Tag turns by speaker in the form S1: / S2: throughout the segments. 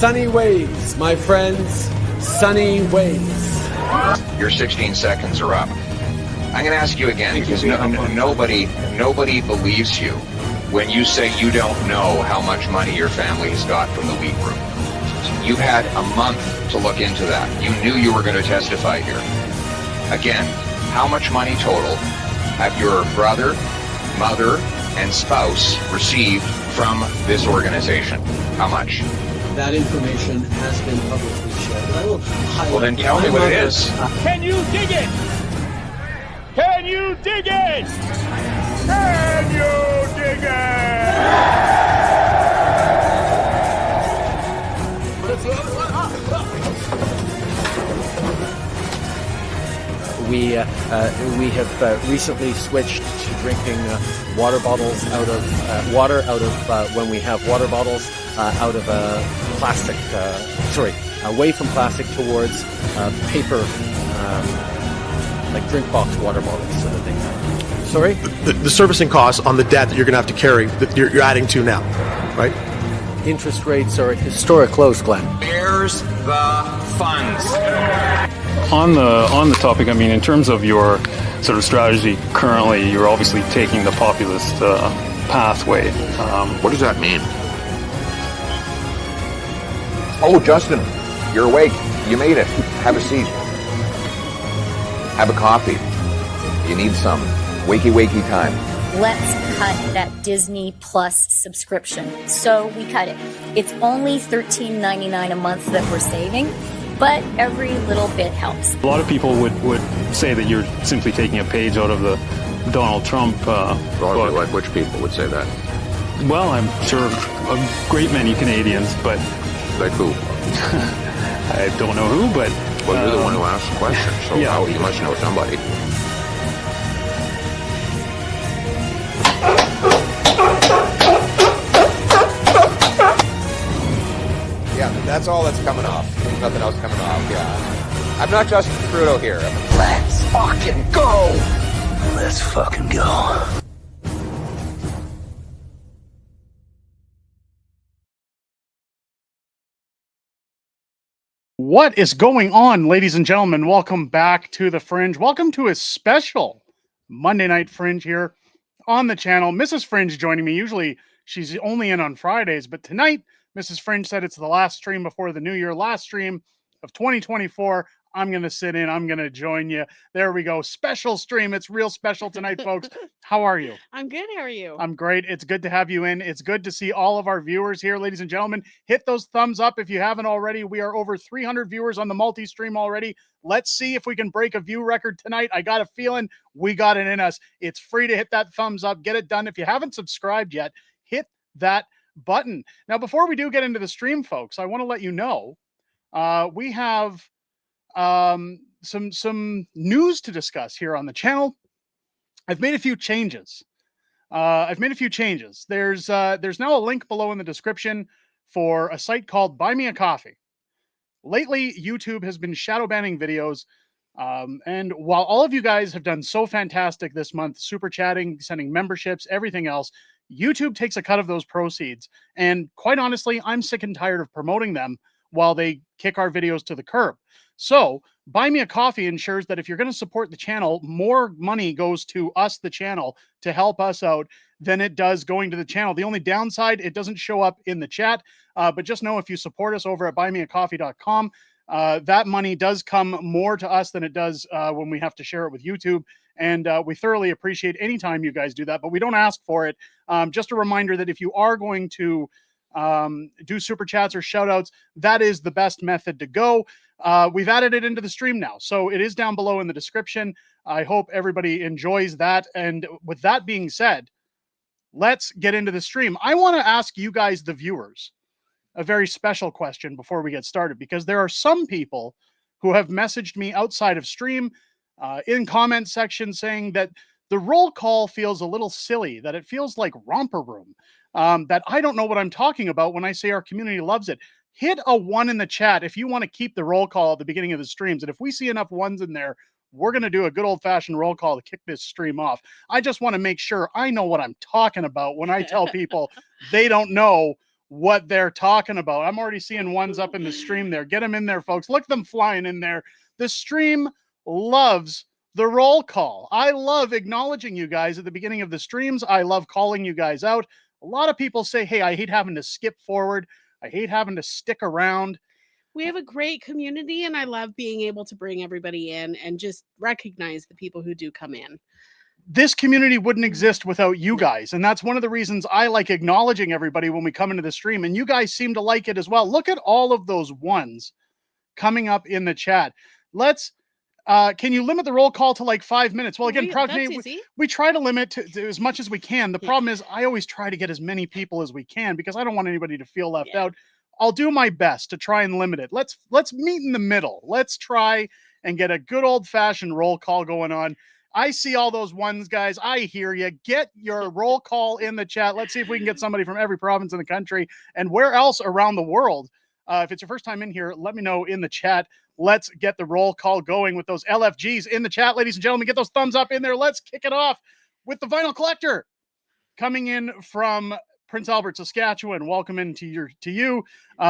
S1: Sunny ways, my friends, sunny ways.
S2: Your 16 seconds are up. I'm going to ask you again because nobody believes you when you say you don't know how much money your family has got from the wheat group. You've had a month to look into that. You knew you were going to testify here. Again, how much money total have your brother, mother, and spouse received from this organization? How much?
S1: That information has been publicly shared. But I will highlight.
S2: Well, then tell me what it is.
S3: Can you dig it? Can you dig it? Can you dig it?
S4: We have recently switched to drinking water bottles out of water out of when we have water bottles out of plastic. Away from plastic towards paper, like drink box water bottles, sort of thing. Sorry?
S5: The servicing costs on the debt that you're going to have to carry, that you're adding to now, right?
S4: Interest rates are at historic lows, Glenn.
S2: Where's the funds?
S6: On the topic, I mean, in terms of your sort of strategy currently, you're obviously taking the populist pathway.
S2: What does that mean? Oh, Justin, you're awake. You made it. Have a seat. Have a coffee. You need some. Wakey time.
S7: Let's cut that Disney Plus subscription. So we cut it. It's only $13.99 a month that we're saving, but every little bit helps.
S6: A lot of people would say that you're simply taking a page out of the Donald Trump book.
S2: Which people would say that?
S6: Well, I'm sure a great many Canadians, but...
S2: Like who?
S6: I don't know who, but...
S2: Well, you're the one who asked the question, so
S6: yeah.
S2: You must know somebody. Yeah, that's all that's coming off. There's nothing else coming off, yeah. I'm not Justin Trudeau here. Let's fucking go!
S8: Let's fucking go.
S3: What is going on, ladies and gentlemen? Welcome back to The Fringe. Welcome to a special Monday Night Fringe here on the channel. Mrs. Fringe joining me. Usually she's only in on Fridays, but tonight Mrs. Fringe said it's the last stream before the new year, last stream of 2024. I'm going to sit in. I'm going to join you. There we go. Special stream. It's real special tonight, folks. How are you?
S9: I'm good. How are you?
S3: I'm great. It's good to have you in. It's good to see all of our viewers here, ladies and gentlemen. Hit those thumbs up if you haven't already. We are over 300 viewers on the multi-stream already. Let's see if we can break a view record tonight. I got a feeling we got it in us. It's free to hit that thumbs up. Get it done. If you haven't subscribed yet, hit that button. Now, before we do get into the stream, folks, I want to let you know we have some news to discuss here on the channel. I've made a few changes. There's now a link below in the description for a site called Buy Me a Coffee. Lately, YouTube has been shadow banning videos. And while all of you guys have done so fantastic this month, super chatting, sending memberships, everything else, YouTube takes a cut of those proceeds. And quite honestly, I'm sick and tired of promoting them while they kick our videos to the curb. So Buy Me a Coffee ensures that if you're going to support the channel, more money goes to us, the channel, to help us out than it does going to the channel. The only downside, it doesn't show up in the chat, but just know if you support us over at buymeacoffee.com, that money does come more to us than it does when we have to share it with YouTube. And we thoroughly appreciate any time you guys do that, but we don't ask for it. Just a reminder that if you are going to do super chats or shout outs, that is the best method to go. We've added it into the stream now, so it is down below in the description. I hope everybody enjoys that. And with that being said, let's get into the stream. I want to ask you guys, the viewers, a very special question before we get started, because there are some people who have messaged me outside of stream in comment section saying that the roll call feels a little silly, that it feels like romper room, that I don't know what I'm talking about when I say our community loves it. Hit a 1 in the chat if you want to keep the roll call at the beginning of the streams. And if we see enough ones in there, we're going to do a good old-fashioned roll call to kick this stream off. I just want to make sure I know what I'm talking about when I tell people they don't know what they're talking about. I'm already seeing ones up in the stream there. Get them in there, folks. Look at them flying in there. The stream loves the roll call. I love acknowledging you guys at the beginning of the streams. I love calling you guys out. A lot of people say, hey, I hate having to skip forward. I hate having to stick around.
S9: We have a great community, and I love being able to bring everybody in and just recognize the people who do come in.
S3: This community wouldn't exist without you guys. And that's one of the reasons I like acknowledging everybody when we come into the stream. And you guys seem to like it as well. Look at all of those ones coming up in the chat. Let's, can you limit the roll call to like 5 minutes? Well, again, we try to limit to as much as we can. The problem is I always try to get as many people as we can because I don't want anybody to feel left out. I'll do my best to try and limit it. Let's meet in the middle. Let's try and get a good old fashioned roll call going on. I see all those ones, guys. I hear you. Get your roll call in the chat. Let's see if we can get somebody from every province in the country and where else around the world. If it's your first time in here, let me know in the chat. Let's get the roll call going with those LFGs in the chat, ladies and gentlemen. Get those thumbs up in there. Let's kick it off with the Vinyl Collector coming in from Prince Albert, Saskatchewan. Welcome into you.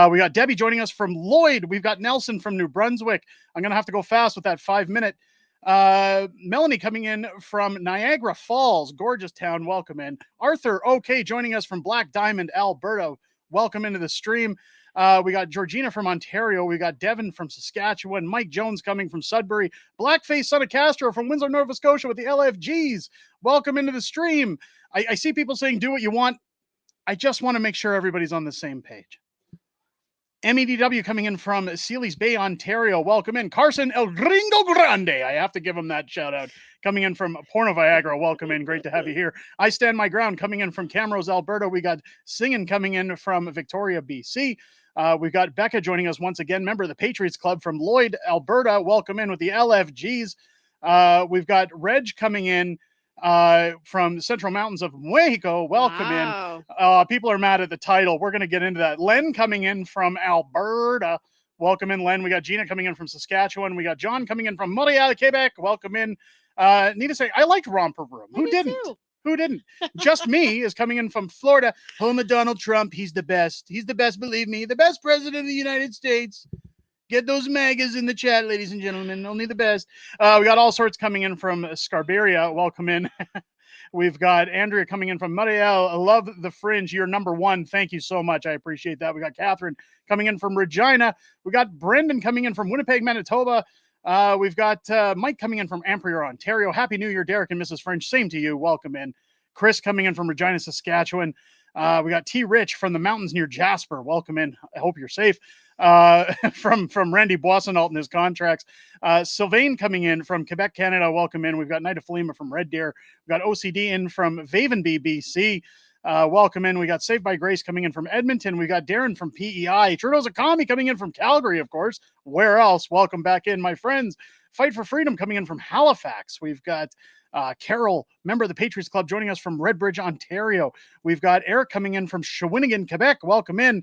S3: We got Debbie joining us from Lloyd. We've got Nelson from New Brunswick. I'm gonna have to go fast with that 5 minute. Melanie coming in from Niagara Falls, gorgeous town. Welcome in. Arthur, okay, joining us from Black Diamond, Alberta. Welcome into the stream. We got Georgina from Ontario. We got Devin from Saskatchewan. Mike Jones coming from Sudbury. Blackface Son of Castro from Windsor, Nova Scotia with the LFGs. Welcome into the stream. I see people saying do what you want. I just want to make sure everybody's on the same page. MEDW coming in from Sealy's Bay, Ontario. Welcome in. Carson El Gringo Grande. I have to give him that shout out. Coming in from Porno Viagra. Welcome in. Great to have you here. I Stand My Ground coming in from Camrose, Alberta. We got Singing coming in from Victoria, BC. We've got Becca joining us once again, member of the Patriots Club from Lloyd, Alberta. Welcome in with the LFGs. We've got Reg coming in from the Central Mountains of Mexico. Welcome in. People are mad at the title. We're going to get into that. Len coming in from Alberta. Welcome in, Len. We got Gina coming in from Saskatchewan. We got John coming in from Montreal, Quebec. Welcome in. Need to say, I liked Romper Room. Who didn't? Who didn't? Just Me is coming in from Florida. Home of Donald Trump. He's the best. He's the best, believe me. The best president of the United States. Get those magas in the chat, ladies and gentlemen. Only the best. We got all sorts coming in from Scarberia. Welcome in. We've got Andrea coming in from Montreal. I love the Fringe. You're number one. Thank you so much. I appreciate that. We got Catherine coming in from Regina. We got Brendan coming in from Winnipeg, Manitoba. We've got Mike coming in from Ampere, Ontario. Happy New Year, Derek and Mrs. Fringe. Same to you. Welcome in. Chris coming in from Regina, Saskatchewan. We got T. Rich from the mountains near Jasper. Welcome in. I hope you're safe. From Randy Boissonnault and his contracts. Sylvain coming in from Quebec, Canada. Welcome in. We've got Night of Falima from Red Deer. We've got OCD in from Vavenby, BC. Welcome in. We got Saved by Grace coming in from Edmonton. We got Darren from PEI. Trudeau's a commie coming in from Calgary, of course. Where else? Welcome back in, my friends. Fight for Freedom coming in from Halifax. We've got Carol, member of the Patriots Club, joining us from Redbridge, Ontario. We've got Eric coming in from Shawinigan, Quebec. Welcome in.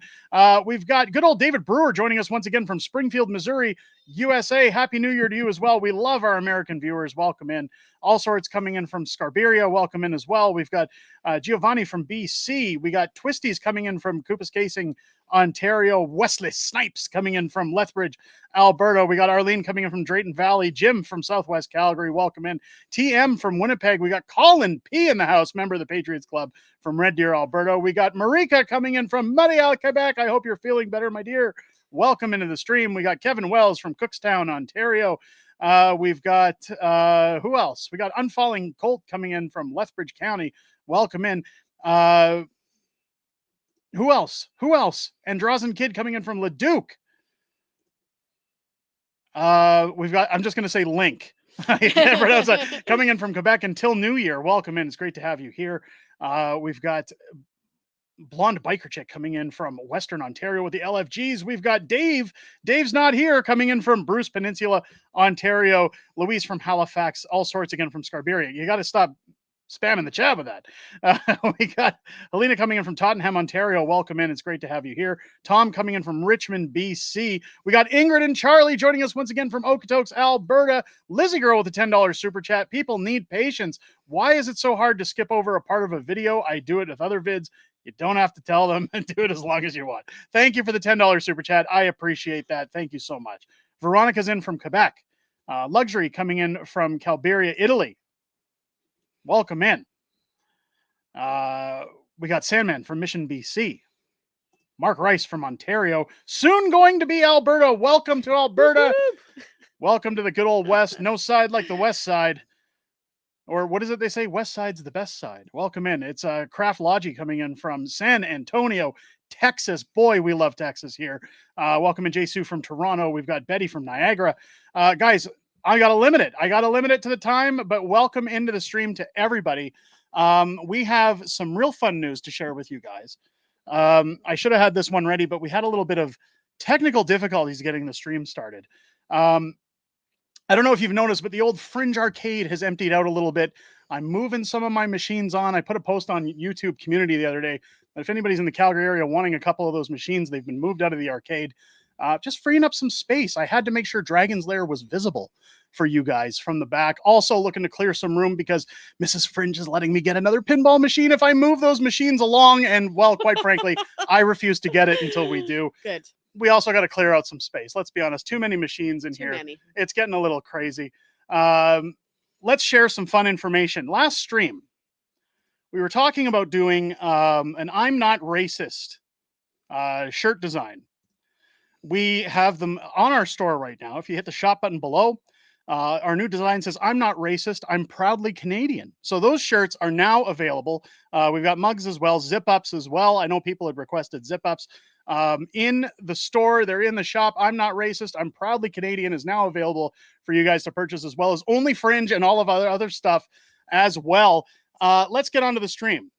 S3: We've got good old David Brewer joining us once again from Springfield, Missouri, USA. Happy New Year to you as well. We love our American viewers. Welcome in. All sorts coming in from Scarberia. Welcome in as well. We've got Giovanni from BC. We got Twisties coming in from Coopus Casing, Ontario. Wesley Snipes coming in from Lethbridge, Alberta. We got Arlene coming in from Drayton Valley. Jim from Southwest Calgary. Welcome in. TM from Winnipeg. We got Colin P in the house, member of the Patriots Club from Red Deer, Alberta. We got Marika coming in from Montreal, Quebec. I hope you're feeling better, my dear. Welcome into the stream. We got Kevin Wells from Cookstown, Ontario. We've got who else? We got Unfalling Colt coming in from Lethbridge County. Welcome in. Who else? Androzen Kid coming in from Leduc. We've got, I'm just going to say Link. Coming in from Quebec until New Year. Welcome in. It's great to have you here. We've got Blonde Biker Chick coming in from Western Ontario with the LFGs. We've got Dave. Dave's not here, coming in from Bruce Peninsula, Ontario. Louise from Halifax. All sorts again from Scarberia. You got to stop spamming the chat with that. We got Helena coming in from Tottenham, Ontario. Welcome in. It's great to have you here. Tom coming in from Richmond, BC. We got Ingrid and Charlie joining us once again from Okotoks, Alberta. Lizzie Girl with a $10 super chat. People need patience. Why is it so hard to skip over a part of a video? I do it with other vids. You don't have to tell them, and do it as long as you want. Thank you for the $10 super chat. I appreciate that. Thank you so much. Veronica's in from Quebec. Luxury coming in from Calabria, Italy. Welcome in. We got Sandman from Mission, BC. Mark Rice from Ontario. Soon going to be Alberta. Welcome to Alberta. Welcome to the good old West. No side like the West Side. Or what is it they say? West Side's the best side. Welcome in. It's Craft Logi coming in from San Antonio, Texas. Boy, we love Texas here. Welcome in Jesu from Toronto. We've got Betty from Niagara. Guys, I got to limit it. I got to limit it to the time, but welcome into the stream to everybody. We have some real fun news to share with you guys. I should have had this one ready, but we had a little bit of technical difficulties getting the stream started. I don't know if you've noticed, but the old Fringe Arcade has emptied out a little bit. I'm moving some of my machines on. I put a post on YouTube community the other day that if anybody's in the Calgary area wanting a couple of those machines, they've been moved out of the arcade. Just freeing up some space. I had to make sure Dragon's Lair was visible for you guys from the back. Also looking to clear some room because Mrs. Fringe is letting me get another pinball machine if I move those machines along. And well, quite frankly, I refuse to get it until we do.
S9: Good.
S3: We also got to clear out some space. Let's be honest. Too many machines in here.
S9: Many.
S3: It's getting a little crazy. Let's share some fun information. Last stream, we were talking about doing an I'm Not Racist shirt design. We have them on our store right now. If you hit the shop button below, our new design says, I'm not racist, I'm proudly Canadian. So those shirts are now available. We've got mugs as well, zip-ups as well. I know people had requested zip-ups. In the store, they're in the shop. I'm not racist, I'm proudly Canadian is now available for you guys to purchase, as well as Only Fringe and all of other stuff as well. Let's get onto the stream,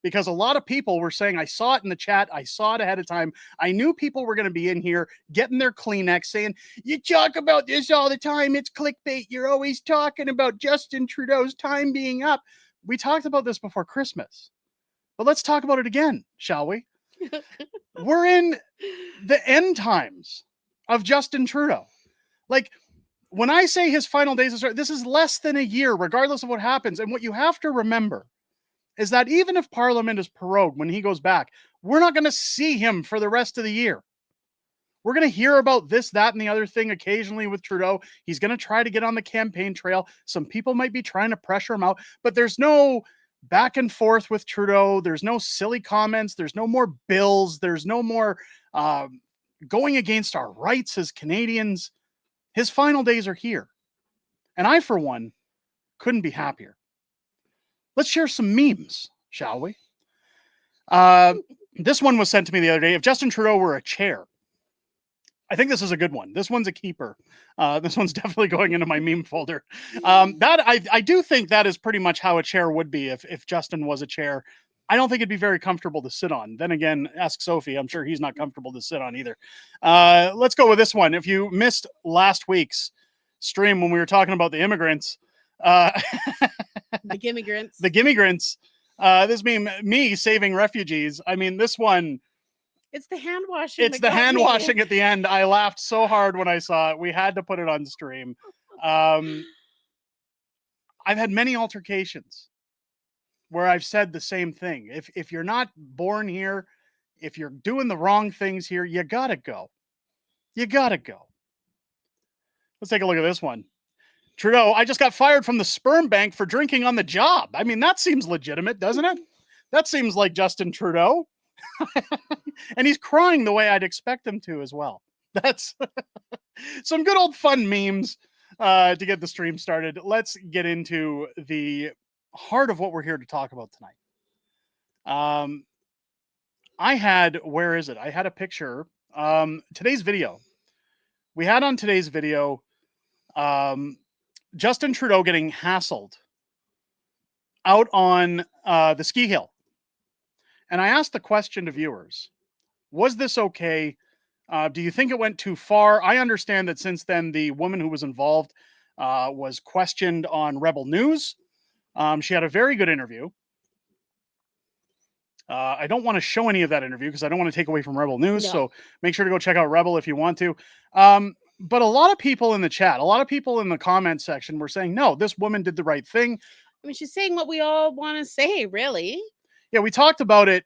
S3: because a lot of people were saying, I saw it in the chat, I saw it ahead of time. I knew people were going to be in here getting their Kleenex saying, you talk about this all the time, it's clickbait, you're always talking about Justin Trudeau's time being up. We talked about this before Christmas, but let's talk about it again, shall we? We're in the end times of Justin Trudeau. Like, when I say his final days, this is less than a year, regardless of what happens. And what you have to remember is that even if Parliament is prorogued when he goes back, we're not going to see him for the rest of the year. We're going to hear about this, that, and the other thing occasionally with Trudeau. He's going to try to get on the campaign trail. Some people might be trying to pressure him out, but there's no back and forth with Trudeau. There's no silly comments. There's no more bills. There's no more going against our rights as Canadians. His final days are here. And I, for one, couldn't be happier. Let's share some memes, shall we? This one was sent to me the other day. If Justin Trudeau were a chair, I think this is a good one. This one's a keeper. This one's definitely going into my meme folder. I do think that is pretty much how a chair would be if Justin was a chair. I don't think it'd be very comfortable to sit on. Then again, ask Sophie. I'm sure he's not comfortable to sit on either. Let's go with this one. If you missed last week's stream when we were talking about the immigrants,
S9: the Gimmiggrants.
S3: The Gimmiggrants. This meme, me saving refugees. I mean, this one.
S9: It's the hand washing.
S3: It's the hand washing at the end. I laughed so hard when I saw it. We had to put it on stream. I've had many altercations where I've said the same thing. If you're not born here, if you're doing the wrong things here, you gotta go. You gotta go. Let's take a look at this one. Trudeau, I just got fired from the sperm bank for drinking on the job. I mean, that seems legitimate, doesn't it? That seems like Justin Trudeau. And he's crying the way I'd expect him to as well. That's some good old fun memes to get the stream started. Let's get into the heart of what we're here to talk about tonight. I had a picture. Today's video. We had on today's video Justin Trudeau getting hassled out on the ski hill. And I asked the question to viewers, was this okay? Do you think it went too far? I understand that since then, the woman who was involved was questioned on Rebel News. She had a very good interview. I don't want to show any of that interview because I don't want to take away from Rebel News. No. So make sure to go check out Rebel if you want to. But a lot of people in the chat, a lot of people in the comment section were saying, no, this woman did the right thing.
S9: I mean, she's saying what we all want to say, really.
S3: Yeah, we talked about it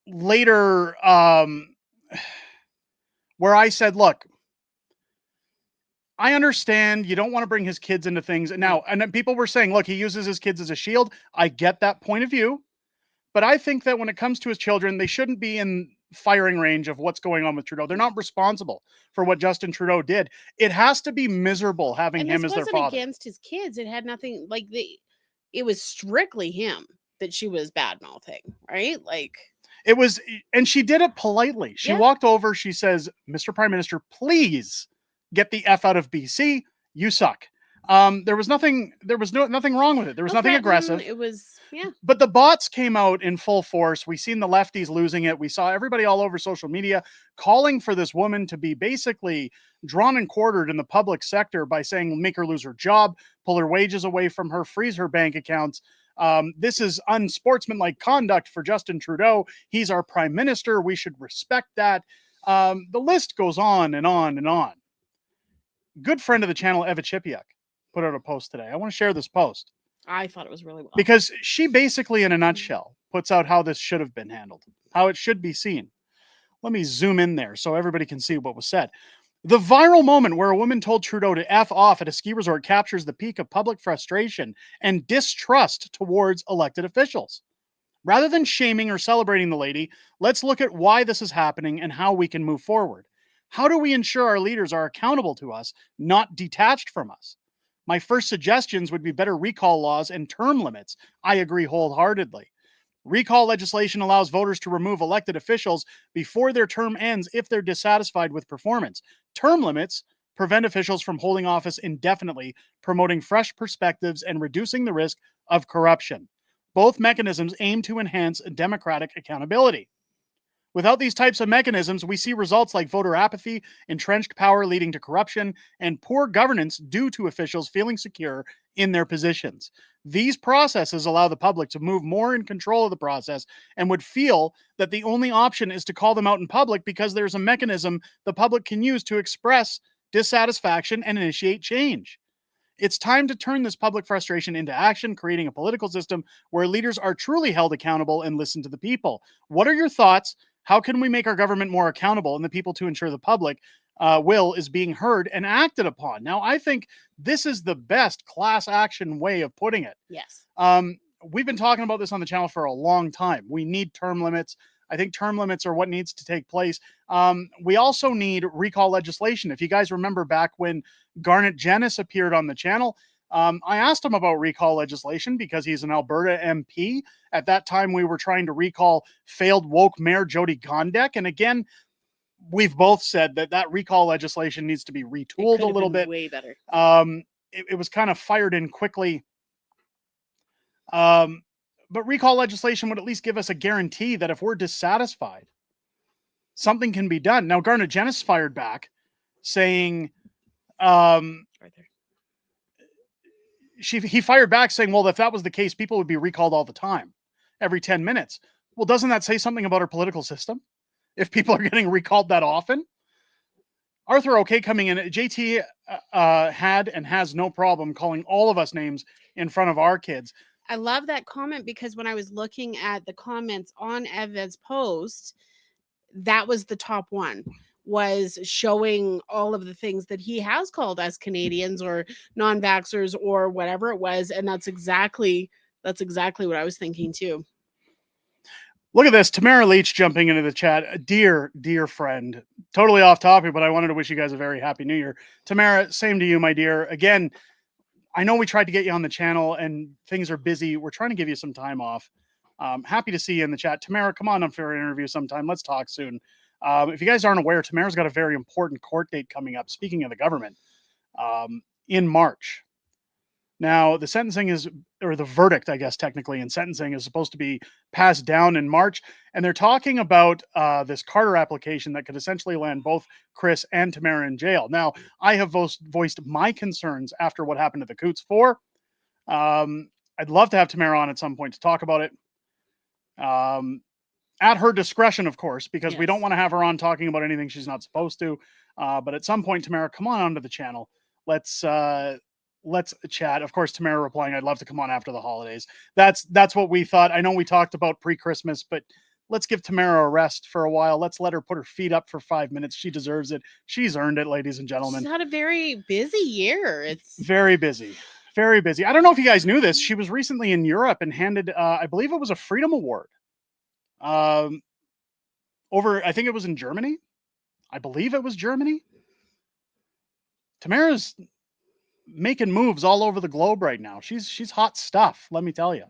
S3: later, where I said, look, I understand you don't want to bring his kids into things. Now, and then people were saying, look, he uses his kids as a shield. I get that point of view. But I think that when it comes to his children, they shouldn't be in firing range of what's going on with Trudeau. They're not responsible for what Justin Trudeau did. It has to be miserable having
S9: And
S3: him
S9: this
S3: as their
S9: wasn't
S3: father.
S9: against his kids. It had nothing like it was strictly him that she was bad mouthing, right? Like
S3: It was, and she did it politely. She
S9: Yeah.
S3: walked over. She says, "Mr. Prime Minister, please get the F out of BC. You suck." There was nothing wrong with it. There was
S9: no
S3: nothing
S9: threatening,
S3: aggressive.
S9: It was
S3: But the bots came out in full force. We seen the lefties losing it. We saw everybody all over social media calling for this woman to be basically drawn and quartered in the public sector by saying, make her lose her job, pull her wages away from her, freeze her bank accounts. This is unsportsmanlike conduct for Justin Trudeau. He's our prime minister. We should respect that. The list goes on and on and on. Good friend of the channel, Eva Chipiuk, put out a post today. I want to share this post.
S9: I thought it was really well.
S3: Because she basically, in a nutshell, puts out how this should have been handled, how it should be seen. Let me zoom in there so everybody can see what was said. The viral moment where a woman told Trudeau to F off at a ski resort captures the peak of public frustration and distrust towards elected officials. Rather than shaming or celebrating the lady, let's look at why this is happening and how we can move forward. How do we ensure our leaders are accountable to us, not detached from us? My first suggestions would be better recall laws and term limits. I agree wholeheartedly. Recall legislation allows voters to remove elected officials before their term ends if they're dissatisfied with performance. Term limits prevent officials from holding office indefinitely, promoting fresh perspectives and reducing the risk of corruption. Both mechanisms aim to enhance democratic accountability. Without these types of mechanisms, we see results like voter apathy, entrenched power leading to corruption, and poor governance due to officials feeling secure in their positions. These processes allow the public to move more in control of the process and would feel that the only option is to call them out in public because there's a mechanism the public can use to express dissatisfaction and initiate change. It's time to turn this public frustration into action, creating a political system where leaders are truly held accountable and listen to the people. What are your thoughts? How can we make our government more accountable and the people to ensure the public will is being heard and acted upon? Now, I think this is the best class action way of putting it.
S9: Yes.
S3: We've been talking about this on the channel for a long time. We need term limits. I think term limits are what needs to take place. We also need recall legislation. If you guys remember back when Garnet Janice appeared on the channel, I asked him about recall legislation because he's an Alberta MP. At that time, we were trying to recall failed woke Mayor Jody Gondek. And again, we've both said that recall legislation needs to be retooled a little bit.
S9: Way better.
S3: It was kind of fired in quickly. But recall legislation would at least give us a guarantee that if we're dissatisfied, something can be done. Now, Garnet Janice fired back saying, he fired back saying, well, if that was the case, people would be recalled all the time, every 10 minutes. Well, doesn't that say something about our political system? If people are getting recalled that often? Arthur OK coming in, JT had and has no problem calling all of us names in front of our kids.
S9: I love that comment because when I was looking at the comments on Eva's post, that was the top one, was showing all of the things that he has called us Canadians or non-vaxxers or whatever it was. And that's exactly what I was thinking too.
S3: Look at this. Tamara Lich jumping into the chat. Dear friend. Totally off topic, but I wanted to wish you guys a very happy new year. Tamara, same to you, my dear. Again, I know we tried to get you on the channel and things are busy. We're trying to give you some time off. Happy to see you in the chat. Tamara, come on up for an interview sometime. Let's talk soon. If you guys aren't aware, Tamara's got a very important court date coming up, speaking of the government, in March. Now, the sentencing is, or the verdict, I guess, technically in sentencing is supposed to be passed down in March. And they're talking about this Carter application that could essentially land both Chris and Tamara in jail. Now, I have voiced my concerns after what happened to the Coots 4. I'd love to have Tamara on at some point to talk about it. At her discretion, of course, because we don't want to have her on talking about anything she's not supposed to. But at some point, Tamara, come on onto the channel. Let's chat. Of course, Tamara replying, I'd love to come on after the holidays. That's what we thought. I know we talked about pre-Christmas, but let's give Tamara a rest for a while. Let's let her put her feet up for 5 minutes. She deserves it. She's earned it, ladies and
S9: She's
S3: gentlemen.
S9: had a very busy year. It's
S3: Very busy. Very busy. I don't know if you guys knew this. She was recently in Europe and handed, I believe it was a Freedom Award. Over, I think it was in Germany. I believe it was Germany. Tamara's making moves all over the globe right now. She's hot stuff, let me tell you.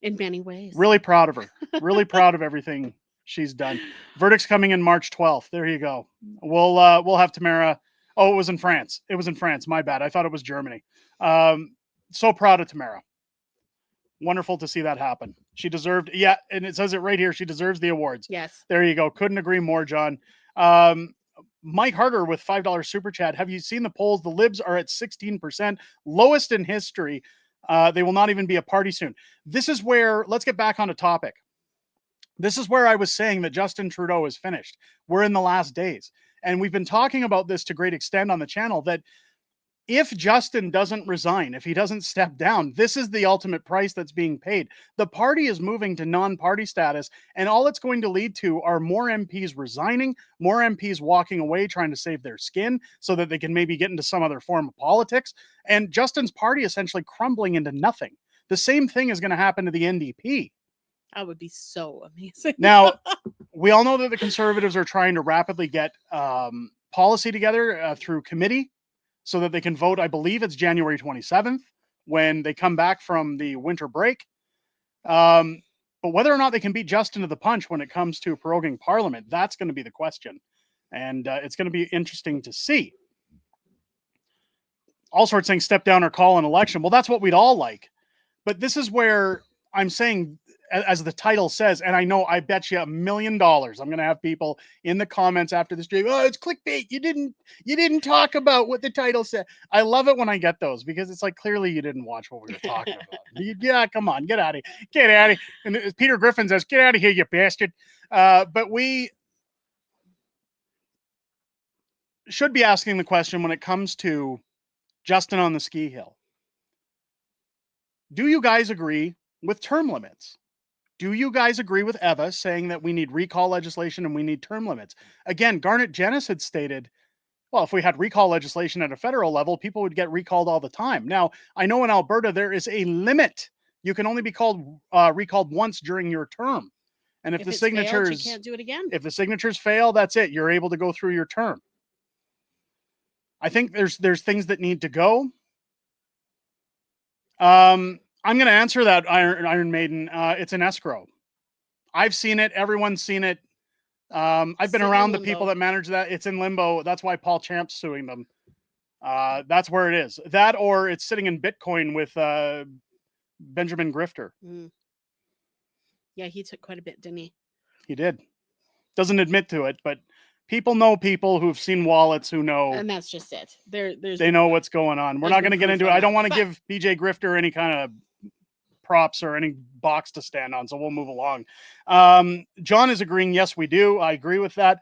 S9: in many ways.
S3: Really proud of her. Really proud of everything she's done. Verdict's coming in March 12th. There you go. We'll have Tamara. Oh, it was in France. It was in France. My bad. I thought it was Germany. So proud of Tamara. Wonderful to see that happen. She deserved, yeah, and it says it right here. She deserves the awards.
S9: Yes.
S3: There you go. Couldn't agree more, John. Mike Harder with $5 super chat. Have you seen the polls? The Libs are at 16%, lowest in history. They will not even be a party soon. This is where, let's get back on a topic. This is where I was saying that Justin Trudeau is finished. We're in the last days. And we've been talking about this to great extent on the channel, that if Justin doesn't resign, if he doesn't step down, this is the ultimate price that's being paid. The party is moving to non-party status, and all it's going to lead to are more MPs resigning, more MPs walking away trying to save their skin so that they can maybe get into some other form of politics, and Justin's party essentially crumbling into nothing. The same thing is going to happen to the NDP.
S9: That would be so amazing.
S3: Now, we all know that the Conservatives are trying to rapidly get policy together through committee, so that they can vote. I believe it's January 27th when they come back from the winter break. But whether or not they can beat Justin to the punch when it comes to proroguing Parliament, that's going to be the question. And it's going to be interesting to see. All sorts saying step down or call an election. Well, that's what we'd all like. But this is where I'm saying, as the title says, and I know, I bet you $1 million I'm going to have people in the comments after the stream, oh, it's clickbait, you didn't talk about what the title said. I love it when I get those, because it's like, clearly you didn't watch what we were talking about. Yeah, come on, get out of here. And Peter Griffin says, get out of here, you bastard. But we should be asking the question when it comes to Justin on the ski hill. Do you guys agree with term limits? Do you guys agree with Eva saying that we need recall legislation and we need term limits? Again, Garnet Jenness had stated, well, if we had recall legislation at a federal level, people would get recalled all the time. Now, I know in Alberta, there is a limit. You can only be recalled once during your term. And if the signatures,
S9: failed, you can't do it again.
S3: If the signatures fail, that's it. You're able to go through your term. I think there's things that need to go. I'm going to answer that, Iron Maiden. It's an escrow. I've seen it. Everyone's seen it. I've been around the people that manage that. It's in limbo. That's why Paul Champ's suing them. That's where it is. That, or it's sitting in Bitcoin with Benjamin Grifter.
S9: Mm. Yeah, he took quite a bit, didn't he?
S3: He did. Doesn't admit to it, but people know people who've seen wallets who know.
S9: And that's just it.
S3: They know what's going on. We're not going to get into it. I don't want to give BJ Grifter any kind of props or any box to stand on, so we'll move along. John is agreeing, yes, we do. I agree with that.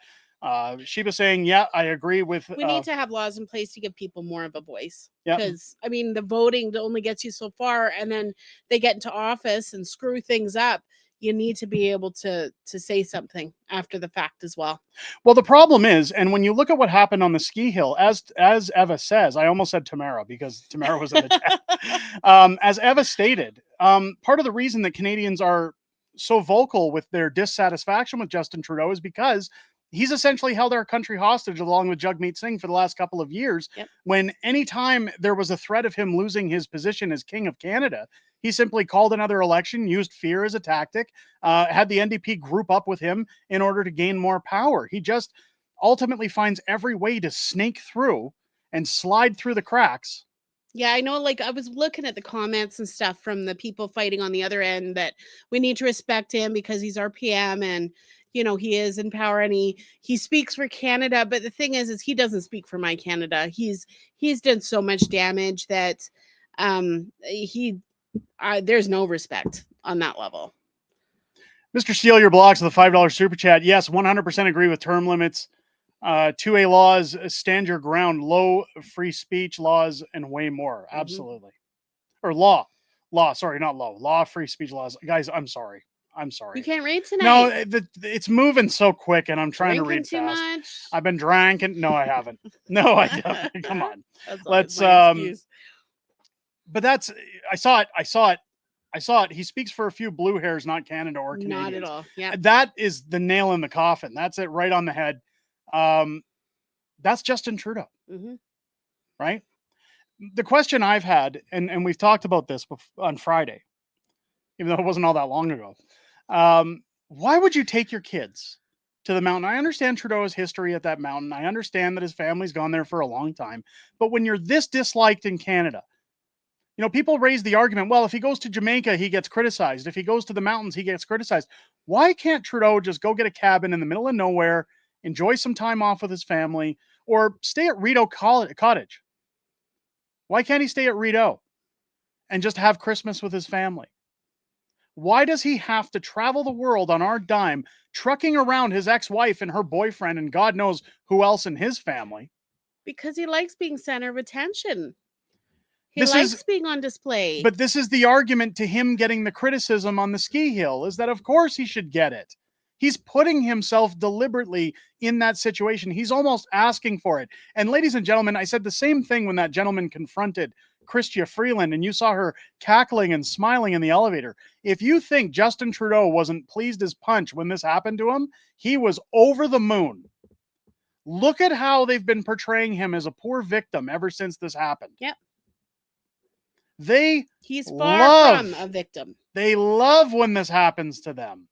S3: Sheba saying, yeah, I agree with.
S9: We need to have laws in place to give people more of a voice.
S3: Yeah.
S9: Because, I mean, the voting only gets you so far, and then they get into office and screw things up. You need to be able to say something after the fact as well.
S3: Well, the problem is, and when you look at what happened on the ski hill, as Eva says, I almost said Tamara because Tamara was in the chat. As Eva stated, part of the reason that Canadians are so vocal with their dissatisfaction with Justin Trudeau is because he's essentially held our country hostage along with Jagmeet Singh for the last couple of years.
S9: Yep.
S3: When anytime there was a threat of him losing his position as King of Canada, he simply called another election, used fear as a tactic, had the NDP group up with him in order to gain more power. He just ultimately finds every way to snake through and slide through the cracks.
S9: Yeah, I know, like, I was looking at the comments and stuff from the people fighting on the other end that we need to respect him because he's our PM and, you know, he is in power and he speaks for Canada. But the thing is he doesn't speak for my Canada. He's done so much damage that there's no respect on that level.
S3: Mr. Steele, your blocks with a $5 super chat. Yes, 100% agree with term limits. 2A laws, stand your ground, low free speech laws, and way more. Absolutely. Or law, sorry, not law, free speech laws. Guys, I'm sorry. I'm sorry.
S9: You can't read
S3: No,
S9: tonight.
S3: it's moving so quick, and I'm trying to
S9: Drinking
S3: read
S9: too
S3: fast.
S9: much.
S3: I've been drinking. No, I haven't. No, I haven't. Come on.
S9: That's always
S3: Let's
S9: my excuse.
S3: But that's I saw it. I saw it. I saw it. He speaks for a few blue hairs, not Canada or Canadians.
S9: Not at all. Yeah.
S3: That is the nail in the coffin. That's it right on the head. That's Justin Trudeau,
S9: hmm
S3: right? The question I've had, and we've talked about this on Friday, even though it wasn't all that long ago. Why would you take your kids to the mountain? I understand Trudeau's history at that mountain. I understand that his family's gone there for a long time. But when you're this disliked in Canada, you know, people raise the argument, well, if he goes to Jamaica, he gets criticized. If he goes to the mountains, he gets criticized. Why can't Trudeau just go get a cabin in the middle of nowhere, enjoy some time off with his family, or stay at Rideau Cottage? Why can't he stay at Rideau and just have Christmas with his family? Why does he have to travel the world on our dime, trucking around his ex-wife and her boyfriend and God knows who else in his family?
S9: Because he likes being center of attention. He
S3: This
S9: likes
S3: is
S9: being on display.
S3: But this is the argument to him getting the criticism on the ski hill, is that of course he should get it. He's putting himself deliberately in that situation. He's almost asking for it. And ladies and gentlemen, I said the same thing when that gentleman confronted Chrystia Freeland and you saw her cackling and smiling in the elevator. If you think Justin Trudeau wasn't pleased as punch when this happened to him, he was over the moon. Look at how they've been portraying him as a poor victim ever since this happened.
S9: Yep.
S3: He's
S9: far from a victim.
S3: They love when this happens to them.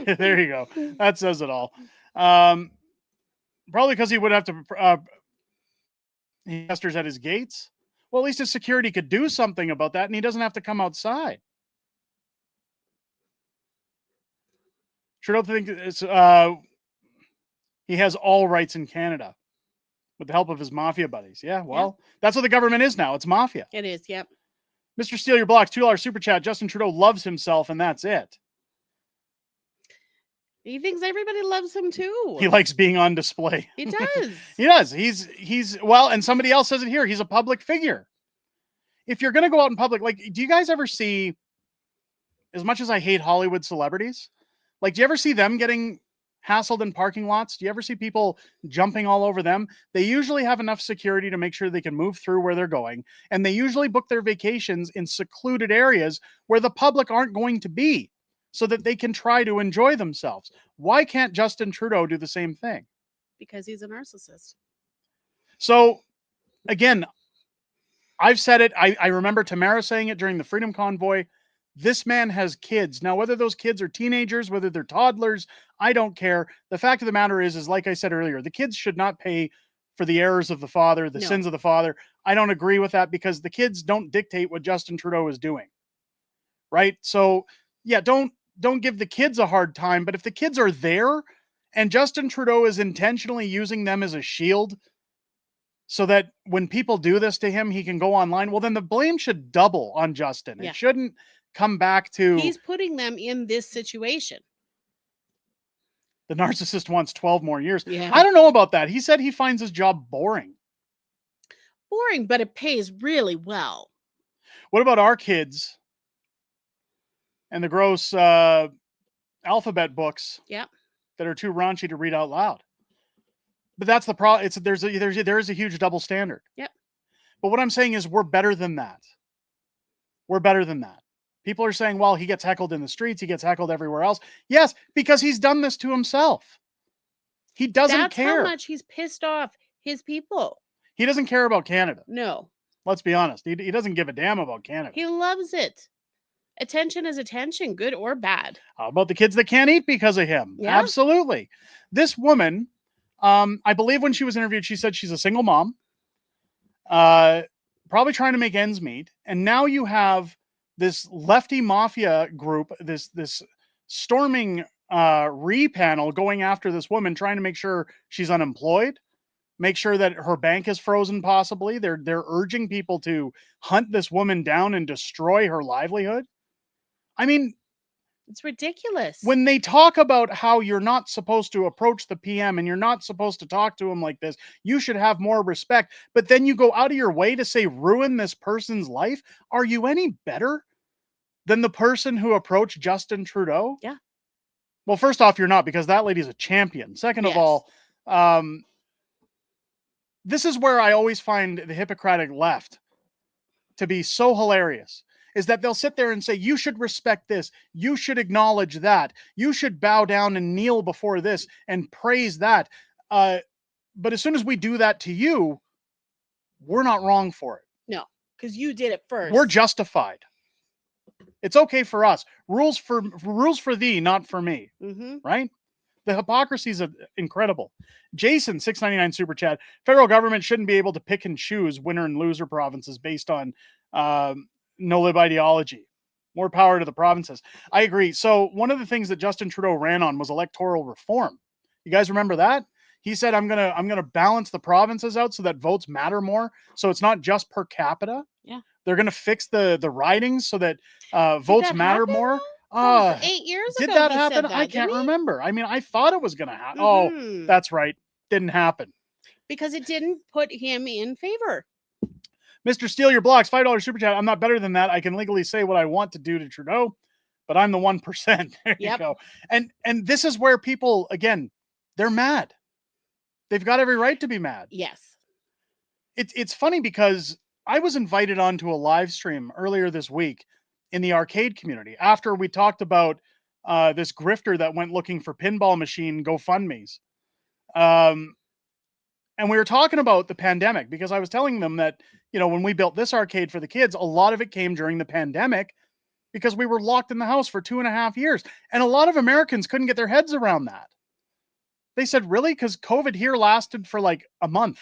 S3: There you go. That says it all. Probably because he would have to investors at his gates. Well, at least his security could do something about that, and he doesn't have to come outside. Trudeau thinks it's he has all rights in Canada with the help of his mafia buddies. Yeah, well, that's what the government is now. It's mafia.
S9: It is, yep.
S3: Mr. Steal Your Blocks, $2 super chat. Justin Trudeau loves himself, and that's it.
S9: He thinks everybody loves him too.
S3: He likes being on display.
S9: He does.
S3: He does. He's well, and somebody else says it here. He's a public figure. If you're going to go out in public, like, do you guys ever see, as much as I hate Hollywood celebrities, like, do you ever see them getting hassled in parking lots? Do you ever see people jumping all over them? They usually have enough security to make sure they can move through where they're going. And they usually book their vacations in secluded areas where the public aren't going to be, so that they can try to enjoy themselves. Why can't Justin Trudeau do the same thing?
S9: Because he's a narcissist.
S3: So, again, I've said it. I remember Tamara saying it during the Freedom Convoy. This man has kids. Now, whether those kids are teenagers, whether they're toddlers, I don't care. The fact of the matter is like I said earlier, the kids should not pay for the errors of the father, the sins of the father. I don't agree with that because the kids don't dictate what Justin Trudeau is doing. Right? So, yeah, don't give the kids a hard time, but if the kids are there and Justin Trudeau is intentionally using them as a shield so that when people do this to him, he can go online, well, then the blame should double on Justin.
S9: Yeah.
S3: It shouldn't come back to...
S9: He's putting them in this situation.
S3: The narcissist wants 12 more years.
S9: Yeah.
S3: I don't know about that. He said he finds his job boring.
S9: Boring, but it pays really well.
S3: What about our kids and the gross alphabet books that are too raunchy to read out loud? But that's the problem. There is a huge double standard.
S9: Yep.
S3: But what I'm saying is we're better than that. We're better than that. People are saying, well, he gets heckled in the streets. He gets heckled everywhere else. Yes, because he's done this to himself. He doesn't care.
S9: That's how much he's pissed off his people.
S3: He doesn't care about Canada.
S9: No.
S3: Let's be honest. He doesn't give a damn about Canada.
S9: He loves it. Attention is attention, good or bad.
S3: How about the kids that can't eat because of him?
S9: Yeah.
S3: Absolutely. This woman, I believe when she was interviewed, she said she's a single mom, probably trying to make ends meet. And now you have this lefty mafia group, this storming panel going after this woman, trying to make sure she's unemployed, make sure that her bank is frozen possibly. They're urging people to hunt this woman down and destroy her livelihood. I mean,
S9: It's ridiculous.
S3: When they talk about how you're not supposed to approach the PM and you're not supposed to talk to him like this, you should have more respect. But then you go out of your way to say ruin this person's life. Are you any better than the person who approached Justin Trudeau?
S9: Yeah.
S3: Well, first off, you're not, because that lady's a champion. Second of
S9: Yes.
S3: all, this is where I always find the Hippocratic left to be so hilarious, is that they'll sit there and say, you should respect this, you should acknowledge that, you should bow down and kneel before this and praise that. But as soon as we do that to you, we're not wrong for it.
S9: No, because you did it first.
S3: We're justified. It's okay for us. Rules for thee, not for me.
S9: Mm-hmm.
S3: Right? The hypocrisy is incredible. Jason, 699 super chat. Federal government shouldn't be able to pick and choose winner and loser provinces based on no-lib ideology. More power to the provinces. I agree. So one of the things that Justin Trudeau ran on was electoral reform. You guys remember that? He said, I'm gonna balance the provinces out so that votes matter more. So it's not just per capita.
S9: Yeah.
S3: They're gonna fix the ridings so that votes matter
S9: happen,
S3: more.
S9: That was 8 years
S3: Did
S9: ago.
S3: that
S9: he
S3: happen?
S9: said that,
S3: I can't
S9: didn't he?
S3: remember. I mean, I thought it was gonna happen.
S9: Mhm.
S3: Oh, that's right. Didn't happen.
S9: Because it didn't put him in favor.
S3: Mr. Steal Your Blocks, $5 super chat. I'm not better than that. I can legally say what I want to do to Trudeau, but I'm the 1%. There you
S9: Yep.
S3: go. And this is where people, again, they're mad. They've got every right to be mad.
S9: Yes.
S3: It's funny because I was invited onto a live stream earlier this week in the arcade community after we talked about this grifter that went looking for pinball machine GoFundMes. And we were talking about the pandemic because I was telling them that, when we built this arcade for the kids, a lot of it came during the pandemic because we were locked in the house for 2.5 years. And a lot of Americans couldn't get their heads around that. They said, really? Because COVID here lasted for like a month.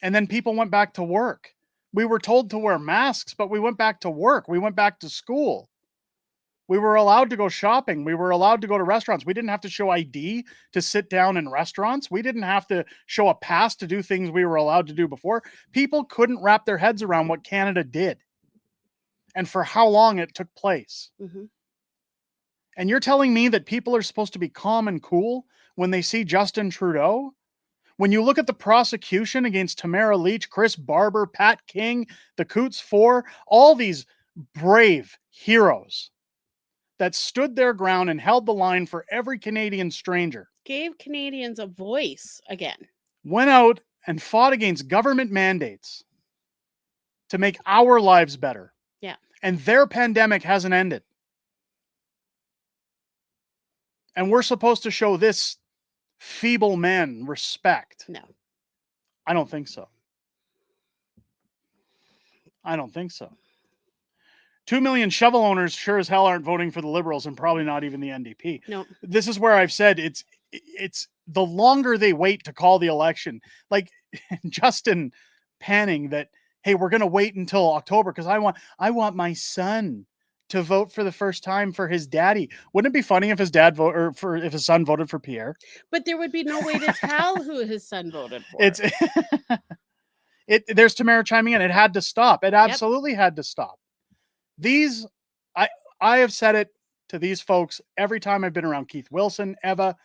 S3: And then people went back to work. We were told to wear masks, but we went back to work. We went back to school. We were allowed to go shopping. We were allowed to go to restaurants. We didn't have to show ID to sit down in restaurants. We didn't have to show a pass to do things we were allowed to do before. People couldn't wrap their heads around what Canada did and for how long it took place.
S9: Mm-hmm.
S3: And you're telling me that people are supposed to be calm and cool when they see Justin Trudeau? When you look at the prosecution against Tamara Lich, Chris Barber, Pat King, the Coots Four, all these brave heroes that stood their ground and held the line for every Canadian stranger,
S9: Gave Canadians a voice again.
S3: went out and fought against government mandates to make our lives better.
S9: Yeah.
S3: And their pandemic hasn't ended. And we're supposed to show this feeble man respect.
S9: No.
S3: I don't think so. I don't think so. 2 million shovel owners sure as hell aren't voting for the Liberals and probably not even the NDP.
S9: No.
S3: This is where I've said it's the longer they wait to call the election, like Justin panning that, hey, we're going to wait until October because I want my son to vote for the first time for his daddy. Wouldn't it be funny if his dad if his son voted for Pierre?
S9: But there would be no way to tell who his son voted for.
S3: There's Tamara chiming in. It had to stop. It absolutely had to stop. I have said it to these folks every time I've been around Keith Wilson, Eva,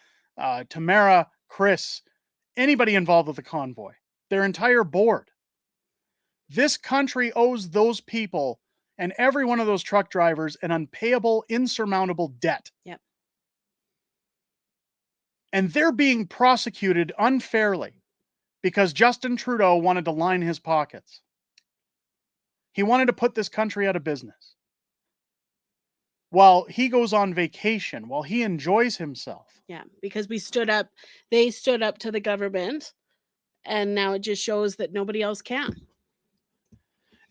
S3: Tamara, Chris, anybody involved with the convoy, their entire board. This country owes those people and every one of those truck drivers an unpayable, insurmountable debt.
S9: Yep.
S3: And they're being prosecuted unfairly because Justin Trudeau wanted to line his pockets. He wanted to put this country out of business. While he goes on vacation, while he enjoys himself.
S9: Yeah, because they stood up to the government, and now it just shows that nobody else can.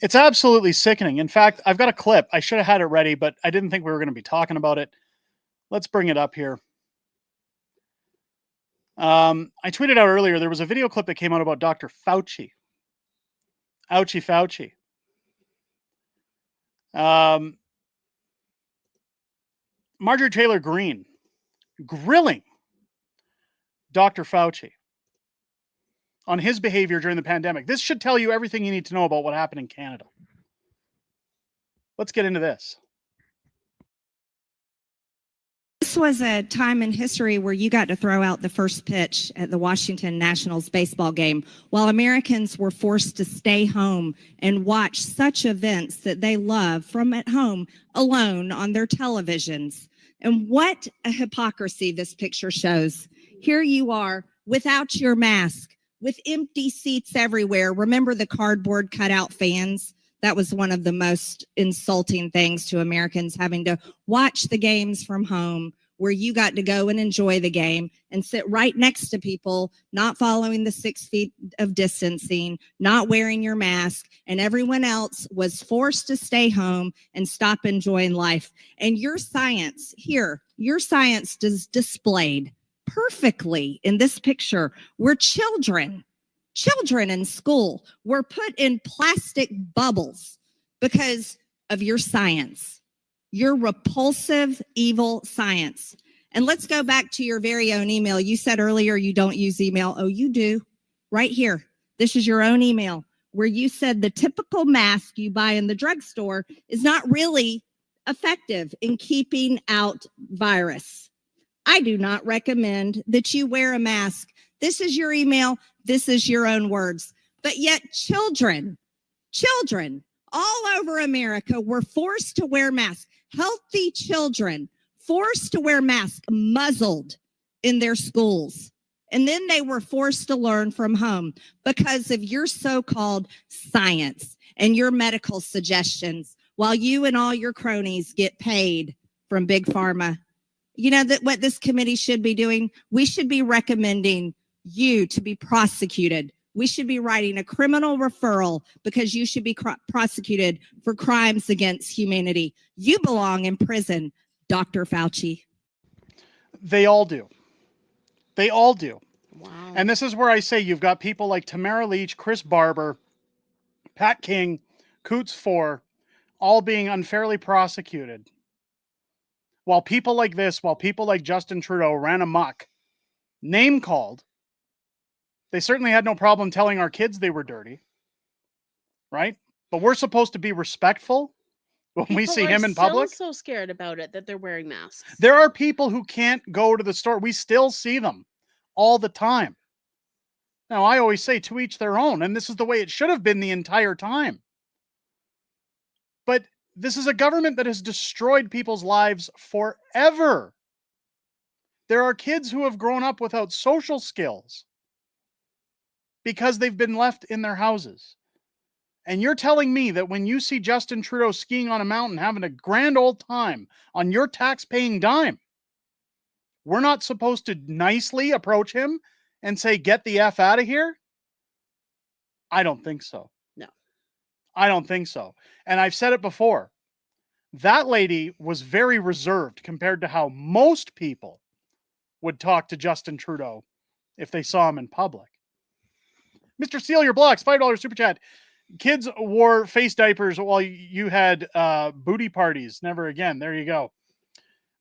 S3: It's absolutely sickening. In fact, I've got a clip. I should have had it ready, but I didn't think we were going to be talking about it. Let's bring it up here. I tweeted out earlier, there was a video clip that came out about Dr. Fauci. Ouchie Fauci. Marjorie Taylor Greene grilling Dr. Fauci on his behavior during the pandemic. This should tell you everything you need to know about what happened in Canada. Let's get into this.
S10: This was a time in history where you got to throw out the first pitch at the Washington Nationals baseball game while Americans were forced to stay home and watch such events that they love from at home alone on their televisions. And what a hypocrisy this picture shows. Here you are without your mask, with empty seats everywhere. Remember the cardboard cutout fans? That was one of the most insulting things to Americans, having to watch the games from home where you got to go and enjoy the game and sit right next to people not following the 6 feet of distancing, not wearing your mask, and everyone else was forced to stay home and stop enjoying life. And your science here, your science is displayed perfectly in this picture where children in school were put in plastic bubbles because of your science, your repulsive, evil science. And let's go back to your very own email. You said earlier you don't use email. Oh, you do. Right here. This is your own email where you said the typical mask you buy in the drugstore is not really effective in keeping out virus. I do not recommend that you wear a mask. This is your email. This is your own words. But yet children all over America were forced to wear masks. Healthy children forced to wear masks, muzzled in their schools. And then they were forced to learn from home because of your so-called science and your medical suggestions while you and all your cronies get paid from Big Pharma. You know that what this committee should be doing? We should be recommending you to be prosecuted. We should be writing a criminal referral because you should be prosecuted for crimes against humanity. You belong in prison, Dr. Fauci.
S3: They all do. They all do.
S9: Wow.
S3: And this is where I say you've got people like Tamara Lich, Chris Barber, Pat King, Coots 4, all being unfairly prosecuted. While people like this, while people like Justin Trudeau ran amok, name called, they certainly had no problem telling our kids they were dirty, right? But we're supposed to be respectful when we see him in public.
S9: Still so scared about it that they're wearing masks.
S3: There are people who can't go to the store. We still see them all the time. Now, I always say to each their own, and this is the way it should have been the entire time. But this is a government that has destroyed people's lives forever. There are kids who have grown up without social skills because they've been left in their houses. And you're telling me that when you see Justin Trudeau skiing on a mountain, having a grand old time on your tax-paying dime, we're not supposed to nicely approach him and say, get the F out of here? I don't think so.
S9: No.
S3: I don't think so. And I've said it before. That lady was very reserved compared to how most people would talk to Justin Trudeau if they saw him in public. Mr. Steal Your Blocks, $5 super chat. Kids wore face diapers while you had booty parties. Never again. There you go.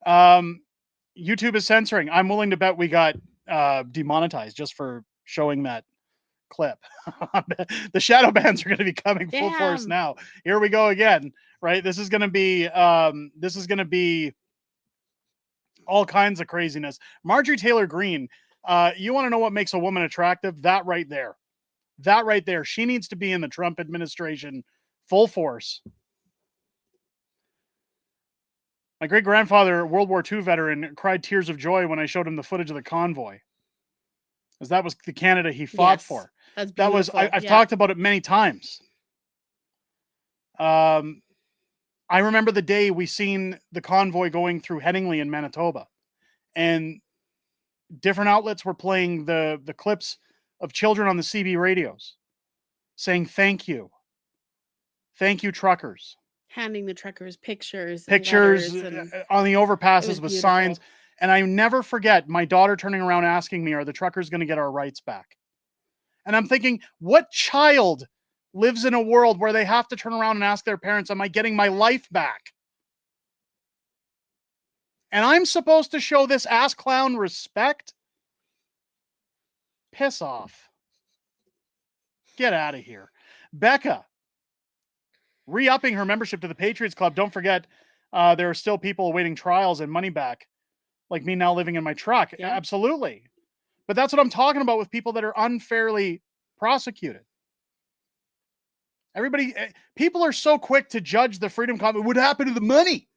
S3: YouTube is censoring. I'm willing to bet we got demonetized just for showing that clip. The shadow bans are going to be coming full force now. Here we go again. Right? This is going to be all kinds of craziness. Marjorie Taylor Greene, you want to know what makes a woman attractive? That right there. That right there. She needs to be in the Trump administration full force. My great-grandfather, World War II veteran, cried tears of joy when I showed him the footage of the convoy. Because that was the Canada he fought for.
S9: That's beautiful.
S3: I've talked about it many times. I remember the day we seen the convoy going through Headingley in Manitoba. And different outlets were playing the clips of children on the CB radios saying, thank you. Thank you, truckers.
S9: Handing the truckers pictures
S3: and on the overpasses with signs. And I never forget my daughter turning around asking me, are the truckers going to get our rights back? And I'm thinking, what child lives in a world where they have to turn around and ask their parents, am I getting my life back? And I'm supposed to show this ass clown respect? Piss off. Get out of here. Becca, re-upping her membership to the Patriots Club. Don't forget, there are still people awaiting trials and money back Like me now living in my truck.
S9: Yeah.
S3: Absolutely. But that's what I'm talking about with people that are unfairly prosecuted. People are so quick to judge the Freedom Convoy. What happened to the money?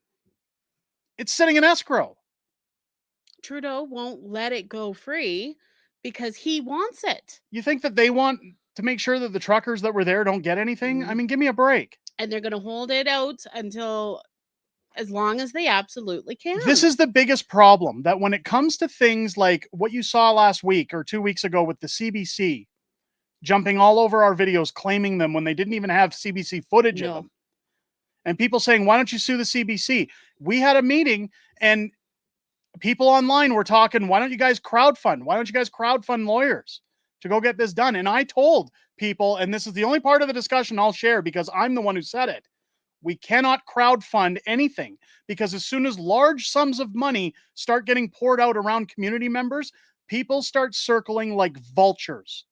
S3: It's sitting in escrow.
S9: Trudeau won't let it go free because he wants it.
S3: You think that they want to make sure that the truckers that were there don't get anything? I mean, give me a break.
S9: And they're going to hold it out until as long as they absolutely can.
S3: This is the biggest problem, that when it comes to things like what you saw last week or 2 weeks ago with the CBC jumping all over our videos, claiming them when they didn't even have CBC footage of them. And people saying, why don't you sue the CBC? We had a meeting and people online were talking, why don't you guys crowdfund? Why don't you guys crowdfund lawyers to go get this done? And I told people, and this is the only part of the discussion I'll share because I'm the one who said it, we cannot crowdfund anything, because as soon as large sums of money start getting poured out around community members, people start circling like vultures.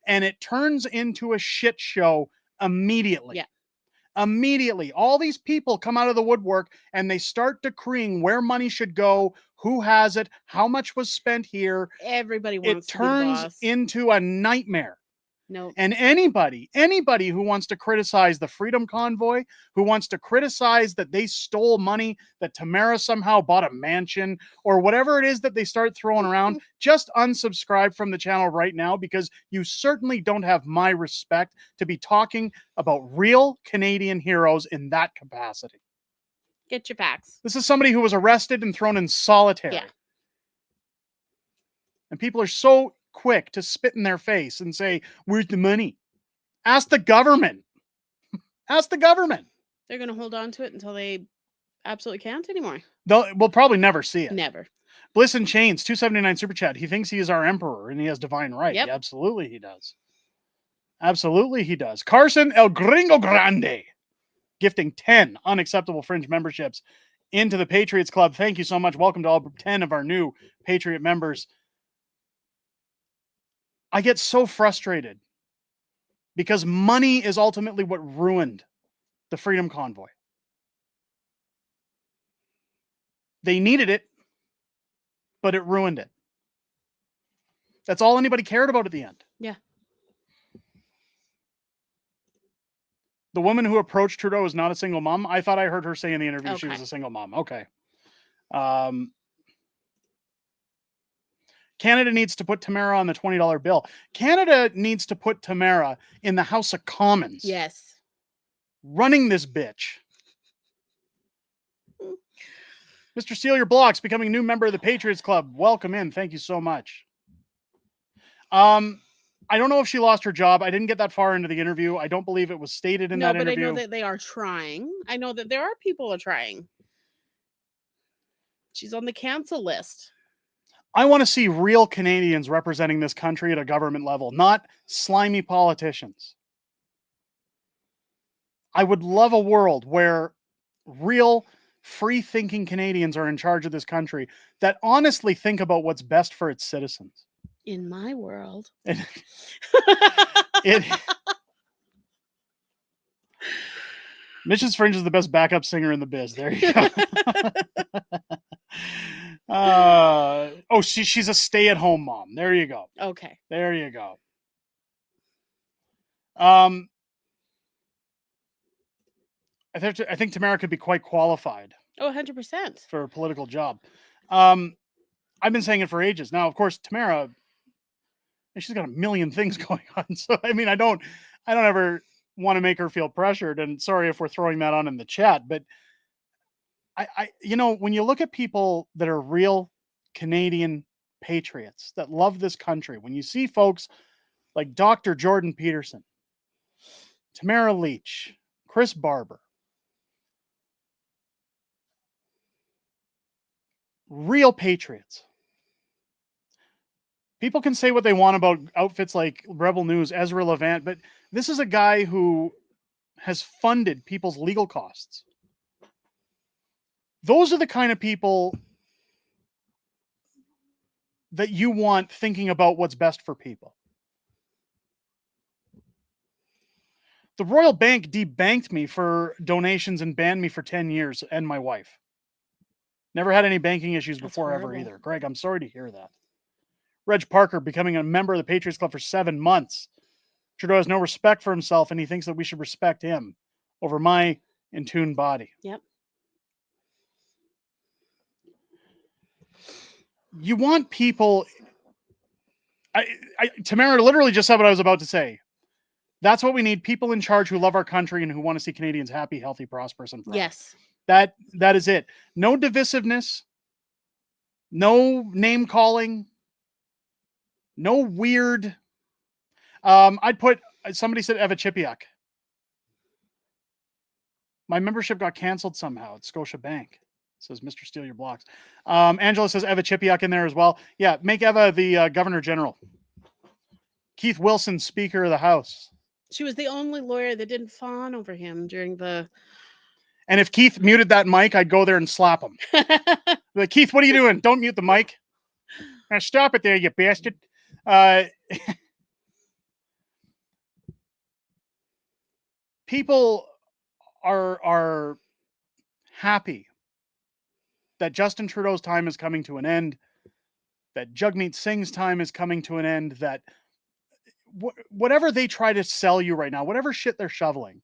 S3: And it turns into a shit show immediately.
S9: Yeah.
S3: Immediately, all these people come out of the woodwork and they start decreeing where money should go, who has it, how much was spent here.
S9: Everybody wants
S3: to be
S9: the
S3: the
S9: boss.
S3: turns into a nightmare.
S9: No.
S3: And anybody who wants to criticize the Freedom Convoy, who wants to criticize that they stole money, that Tamara somehow bought a mansion, or whatever it is that they start throwing around, just unsubscribe from the channel right now, because you certainly don't have my respect to be talking about real Canadian heroes in that capacity.
S9: Get your facts.
S3: This is somebody who was arrested and thrown in solitary.
S9: Yeah.
S3: And people are so quick to spit in their face and say, where's the money? Ask the government. Ask the government.
S9: They're going to hold on to it until they absolutely can't anymore.
S3: We'll probably never see it.
S9: Never.
S3: Bliss in Chains, 279 super chat. He thinks he is our emperor and he has divine right.
S9: Yep.
S3: Yeah, absolutely he does. Absolutely he does. Carson El Gringo Grande, gifting 10 unacceptable fringe memberships into the Patriots Club. Thank you so much. Welcome to all 10 of our new Patriot members. I get so frustrated because money is ultimately what ruined the Freedom Convoy. They needed it, but it ruined it. That's all anybody cared about at the end.
S9: Yeah.
S3: The woman who approached Trudeau is not a single mom. I thought I heard her say in the interview she was a single mom. Okay. Canada needs to put Tamara on the $20 bill. Canada needs to put Tamara in the House of Commons.
S9: Yes.
S3: Running this bitch. Mr. Steal Your Blocks, becoming a new member of the Patriots Club. Welcome in. Thank you so much. I don't know if she lost her job. I didn't get that far into the interview. I don't believe it was stated in that interview.
S9: No, but I know that they are trying. I know that there are people are trying. She's on the cancel list.
S3: I want to see real Canadians representing this country at a government level, not slimy politicians. I would love a world where real free-thinking Canadians are in charge of this country that honestly think about what's best for its citizens.
S9: In my world.
S3: Mrs. Fringe is the best backup singer in the biz. There you go. She's a stay-at-home mom. There you go.
S9: Okay.
S3: There you go. I think Tamara could be quite qualified.
S9: Oh, 100%.
S3: For a political job. I've been saying it for ages. Now, of course, Tamara, she's got a million things going on. So, I mean, I don't ever want to make her feel pressured. And sorry if we're throwing that on in the chat, but when you look at people that are real Canadian patriots that love this country, when you see folks like Dr. Jordan Peterson, Tamara Lich, Chris Barber, real patriots. People can say what they want about outfits like Rebel News, Ezra Levant, but this is a guy who has funded people's legal costs. Those are the kind of people that you want thinking about what's best for people. The Royal Bank debanked me for donations and banned me for 10 years, and my wife. Never had any banking issues
S9: That's
S3: before ever
S9: horrible.
S3: either. Greg, I'm sorry to hear that. Reg Parker becoming a member of the Patriots Club for 7 months. Trudeau has no respect for himself, and he thinks that we should respect him over my in-tune body.
S9: Yep.
S3: You want people... Tamara literally just said what I was about to say. That's what we need. People in charge who love our country and who want to see Canadians happy, healthy, prosperous, and proud.
S9: Yes.
S3: That is it. No divisiveness. No name calling. No weird. I'd put, somebody said Eva Chipiuk. My membership got canceled somehow at Scotiabank, says Mr. Steal Your Blocks. Angela says Eva Chipiuk in there as well. Yeah, make Eva the Governor General. Keith Wilson, Speaker of the House.
S9: She was the only lawyer that didn't fawn over him during the...
S3: And if Keith muted that mic, I'd go there and slap him. Like, Keith, what are you doing? Don't mute the mic. Now stop it there, you bastard. People are happy that Justin Trudeau's time is coming to an end, that Jagmeet Singh's time is coming to an end, that whatever they try to sell you right now, whatever shit they're shoveling,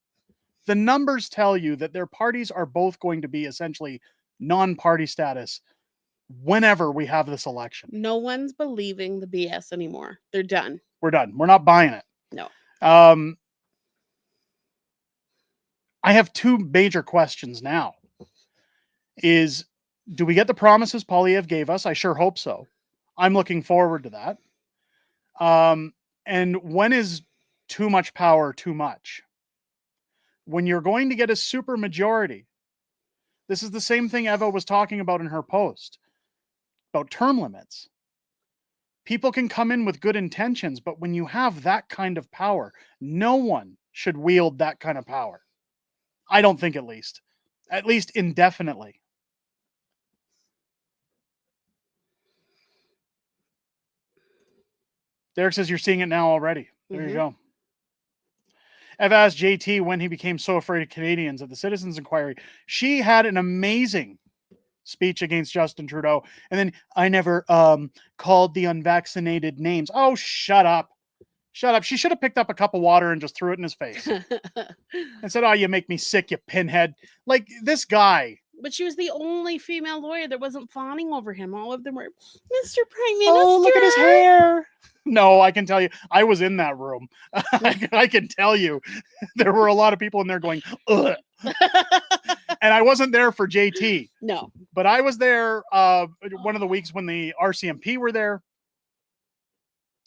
S3: the numbers tell you that their parties are both going to be essentially non-party status whenever we have this election.
S9: No one's believing the BS anymore. They're done.
S3: We're done. We're not buying it.
S9: No.
S3: I have 2 major questions now. Is, do we get the promises Poilievre gave us? I sure hope so. I'm looking forward to that. And when is too much power too much? When you're going to get a super majority, this is the same thing Eva was talking about in her post about term limits. People can come in with good intentions, but when you have that kind of power, no one should wield that kind of power. I don't think, at least indefinitely. Derek says you're seeing it now already. There you go. I've asked JT when he became so afraid of Canadians at the Citizens Inquiry. She had an amazing speech against Justin Trudeau. And then, I never called the unvaccinated names. Oh, shut up. Shut up. She should have picked up a cup of water and just threw it in his face. And said, oh, you make me sick, you pinhead. Like, this guy.
S9: But she was the only female lawyer that wasn't fawning over him. All of them were, Mr. Prime Minister.
S3: Oh, look at his hair. No, I can tell you, I was in that room. I can tell you, there were a lot of people in there going, ugh. And I wasn't there for JT.
S9: No.
S3: But I was there one of the weeks when the RCMP were there.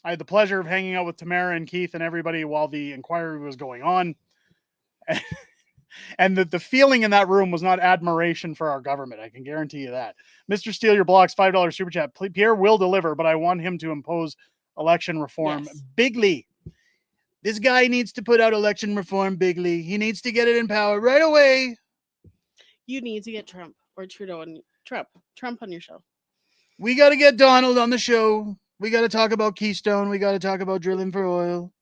S3: I had the pleasure of hanging out with Tamara and Keith and everybody while the inquiry was going on. And the feeling in that room was not admiration for our government. I can guarantee you that. Mr. Steal Your Blocks, $5 super chat. Pierre will deliver, but I want him to impose election reform.
S9: Yes.
S3: Bigly. This guy needs to put out election reform bigly. He needs to get it in power right away.
S9: You need to get Trump or Trudeau and Trump on your show.
S3: We got to get Donald on the show. We got to talk about Keystone. We got to talk about drilling for oil.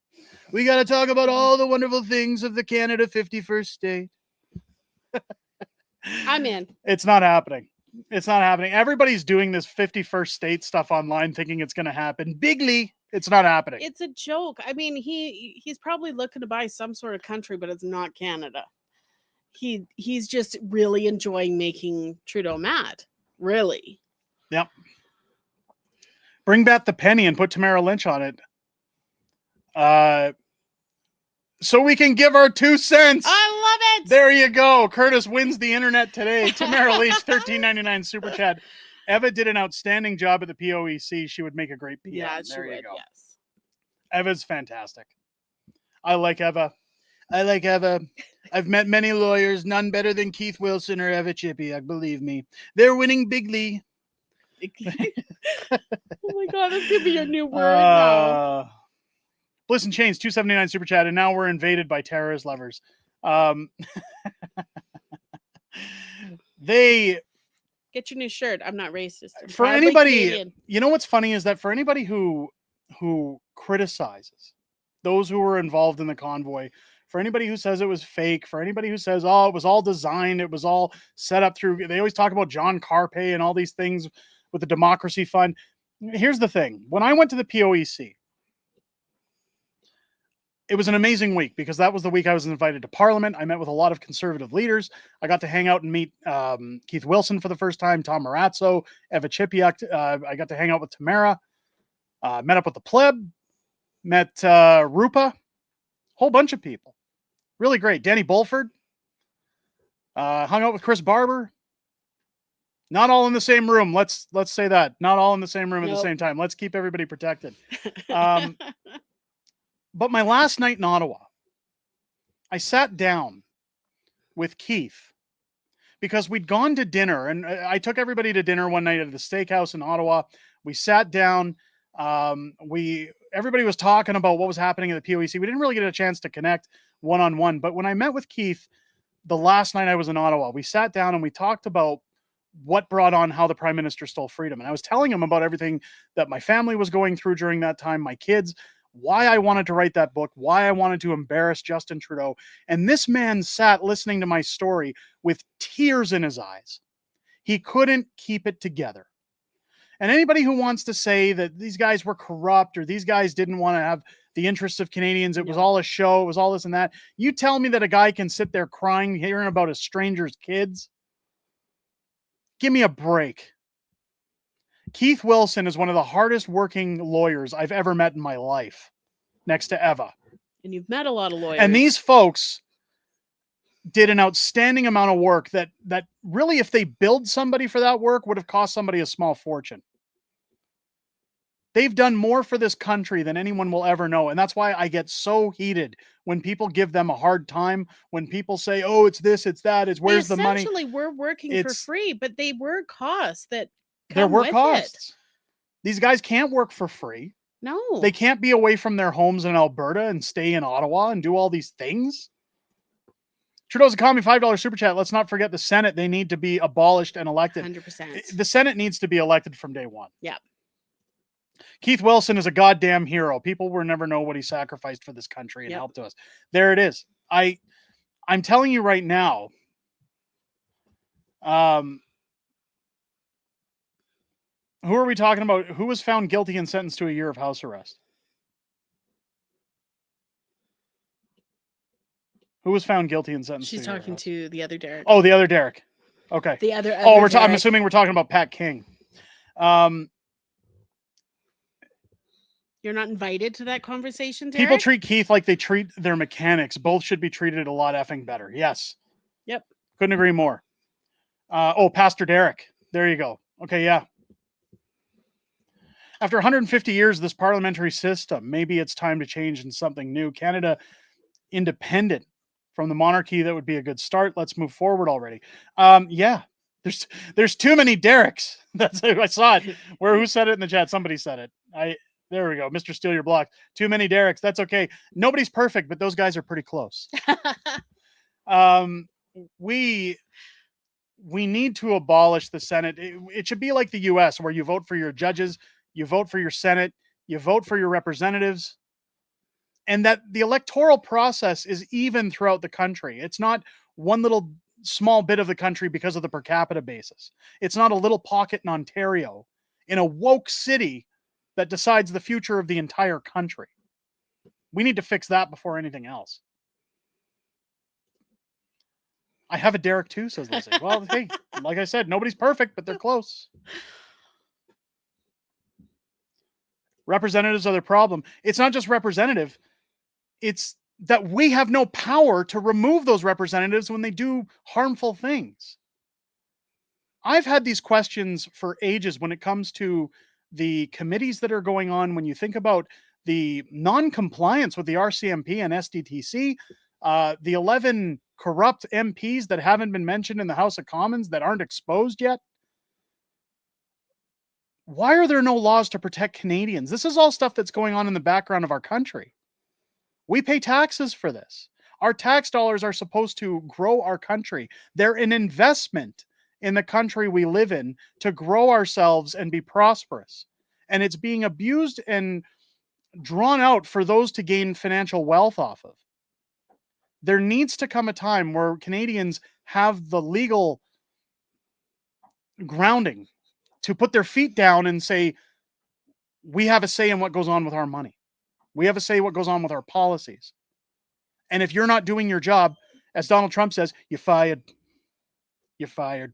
S3: We got to talk about all the wonderful things of the Canada 51st state.
S9: I'm in.
S3: It's not happening. It's not happening. Everybody's doing this 51st state stuff online thinking it's going to happen. Bigly, it's not happening.
S9: It's a joke. I mean, he's probably looking to buy some sort of country, but it's not Canada. He's just really enjoying making Trudeau mad. Really.
S3: Yep. Bring back the penny and put Tamara Lich on it. So we can give our 2 cents.
S9: I love it.
S3: There you go. Curtis wins the internet today. Tamara Lich, $13.99 super chat. Eva did an outstanding job at the POEC. She would make a great PM.
S9: Yeah,
S3: there you go.
S9: Yes.
S3: Eva's fantastic. I like Eva. I've met many lawyers, none better than Keith Wilson or Eva Chipiuk, believe me. They're winning bigly.
S9: Oh my God, this could be a new word now.
S3: Bliss and Chains, $2.79 super chat, and now we're invaded by terrorist lovers. They
S9: get your new shirt. I'm not racist.
S3: For anybody, you know what's funny is that for anybody who criticizes those who were involved in the convoy for anybody who says it was fake, for anybody who says, oh, it was all designed, it was all set up through, they always talk about John Carpe and all these things with the Democracy Fund. Here's the thing. When I went to the POEC, it was an amazing week because that was the week I was invited to Parliament. I met with a lot of conservative leaders. I got to hang out and meet Keith Wilson for the first time, Tom Marazzo, Eva Chipiuk. I got to hang out with Tamara, met up with the pleb, met Rupa, whole bunch of people. Really great. Danny Bulford, hung out with Chris Barber. Not all in the same room. Let's say that. Not all in the same room at the same time. Let's keep everybody protected. But my last night in Ottawa, I sat down with Keith because we'd gone to dinner, and I took everybody to dinner one night at the steakhouse in Ottawa. We sat down. Everybody was talking about what was happening at the POEC. We didn't really get a chance to connect one-on-one, but when I met with Keith the last night I was in Ottawa, we sat down and we talked about what brought on how the Prime Minister stole freedom. And I was telling him about everything that my family was going through during that time, my kids, why I wanted to write that book, why I wanted to embarrass Justin Trudeau. And this man sat listening to my story with tears in his eyes. He couldn't keep it together. And anybody who wants to say that these guys were corrupt or these guys didn't want to have the interests of Canadians, it was all a show, it was all this and that. You tell me that a guy can sit there crying, hearing about a stranger's kids? Give me a break. Keith Wilson is one of the hardest working lawyers I've ever met in my life, next to Eva.
S9: And you've met a lot of lawyers.
S3: And these folks did an outstanding amount of work that really, if they billed somebody for that work, would have cost somebody a small fortune. They've done more for this country than anyone will ever know. And that's why I get so heated when people give them a hard time, when people say, oh, it's this, it's that, it's where's the money.
S9: Essentially, we're working for free, but they were costs that
S3: there were
S9: with
S3: costs.
S9: it.
S3: These guys can't work for free.
S9: No.
S3: They can't be away from their homes in Alberta and stay in Ottawa and do all these things. Trudeau's economy, $5 super chat. Let's not forget the Senate. They need to be abolished and elected.
S9: 100%.
S3: The Senate needs to be elected from day one.
S9: Yeah.
S3: Keith Wilson is a goddamn hero. People will never know what he sacrificed for this country and helped us. There it is. I'm telling you right now, who are we talking about? Who was found guilty and sentenced to a year of house arrest? Who was found guilty and sentenced to a year?
S9: She's talking to the other Derek.
S3: Oh, the other Derek. Okay.
S9: The other
S3: I'm assuming we're talking about Pat King.
S9: You're not invited to that conversation, Derek?
S3: People treat Keith like they treat their mechanics. Both should be treated a lot effing better. Yes.
S9: Yep.
S3: Couldn't agree more. Pastor Derek. There you go. Okay, yeah. After 150 years of this parliamentary system, maybe it's time to change in something new. Canada independent from the monarchy, that would be a good start. Let's move forward already. Yeah. There's too many Dereks. That's I saw it. Who said it in the chat? Somebody said it. There we go. Mr. Steal Your Block. Too many Dereks. That's okay. Nobody's perfect, but those guys are pretty close. We need to abolish the Senate. It should be like the US, where you vote for your judges, you vote for your Senate, you vote for your representatives, and that the electoral process is even throughout the country. It's not one little small bit of the country because of the per capita basis. It's not a little pocket in Ontario, in a woke city, that decides the future of the entire country. We need to fix that before anything else. I have a Derek too, says Lizzie. Well, hey, like I said, nobody's perfect, but they're close. Representatives are the problem. It's not just representative. It's that we have no power to remove those representatives when they do harmful things. I've had these questions for ages when it comes to the committees that are going on. When you think about the non-compliance with the RCMP and SDTC, the 11 corrupt MPs that haven't been mentioned in the House of Commons that aren't exposed yet. Why are there no laws to protect Canadians? This is all stuff that's going on in the background of our country. We pay taxes for this. Our tax dollars are supposed to grow our country. They're an investment in the country we live in to grow ourselves and be prosperous. And it's being abused and drawn out for those to gain financial wealth off of. There needs to come a time where Canadians have the legal grounding to put their feet down and say, we have a say in what goes on with our money. We have a say what goes on with our policies. And if you're not doing your job, as Donald Trump says, you're fired. You're fired.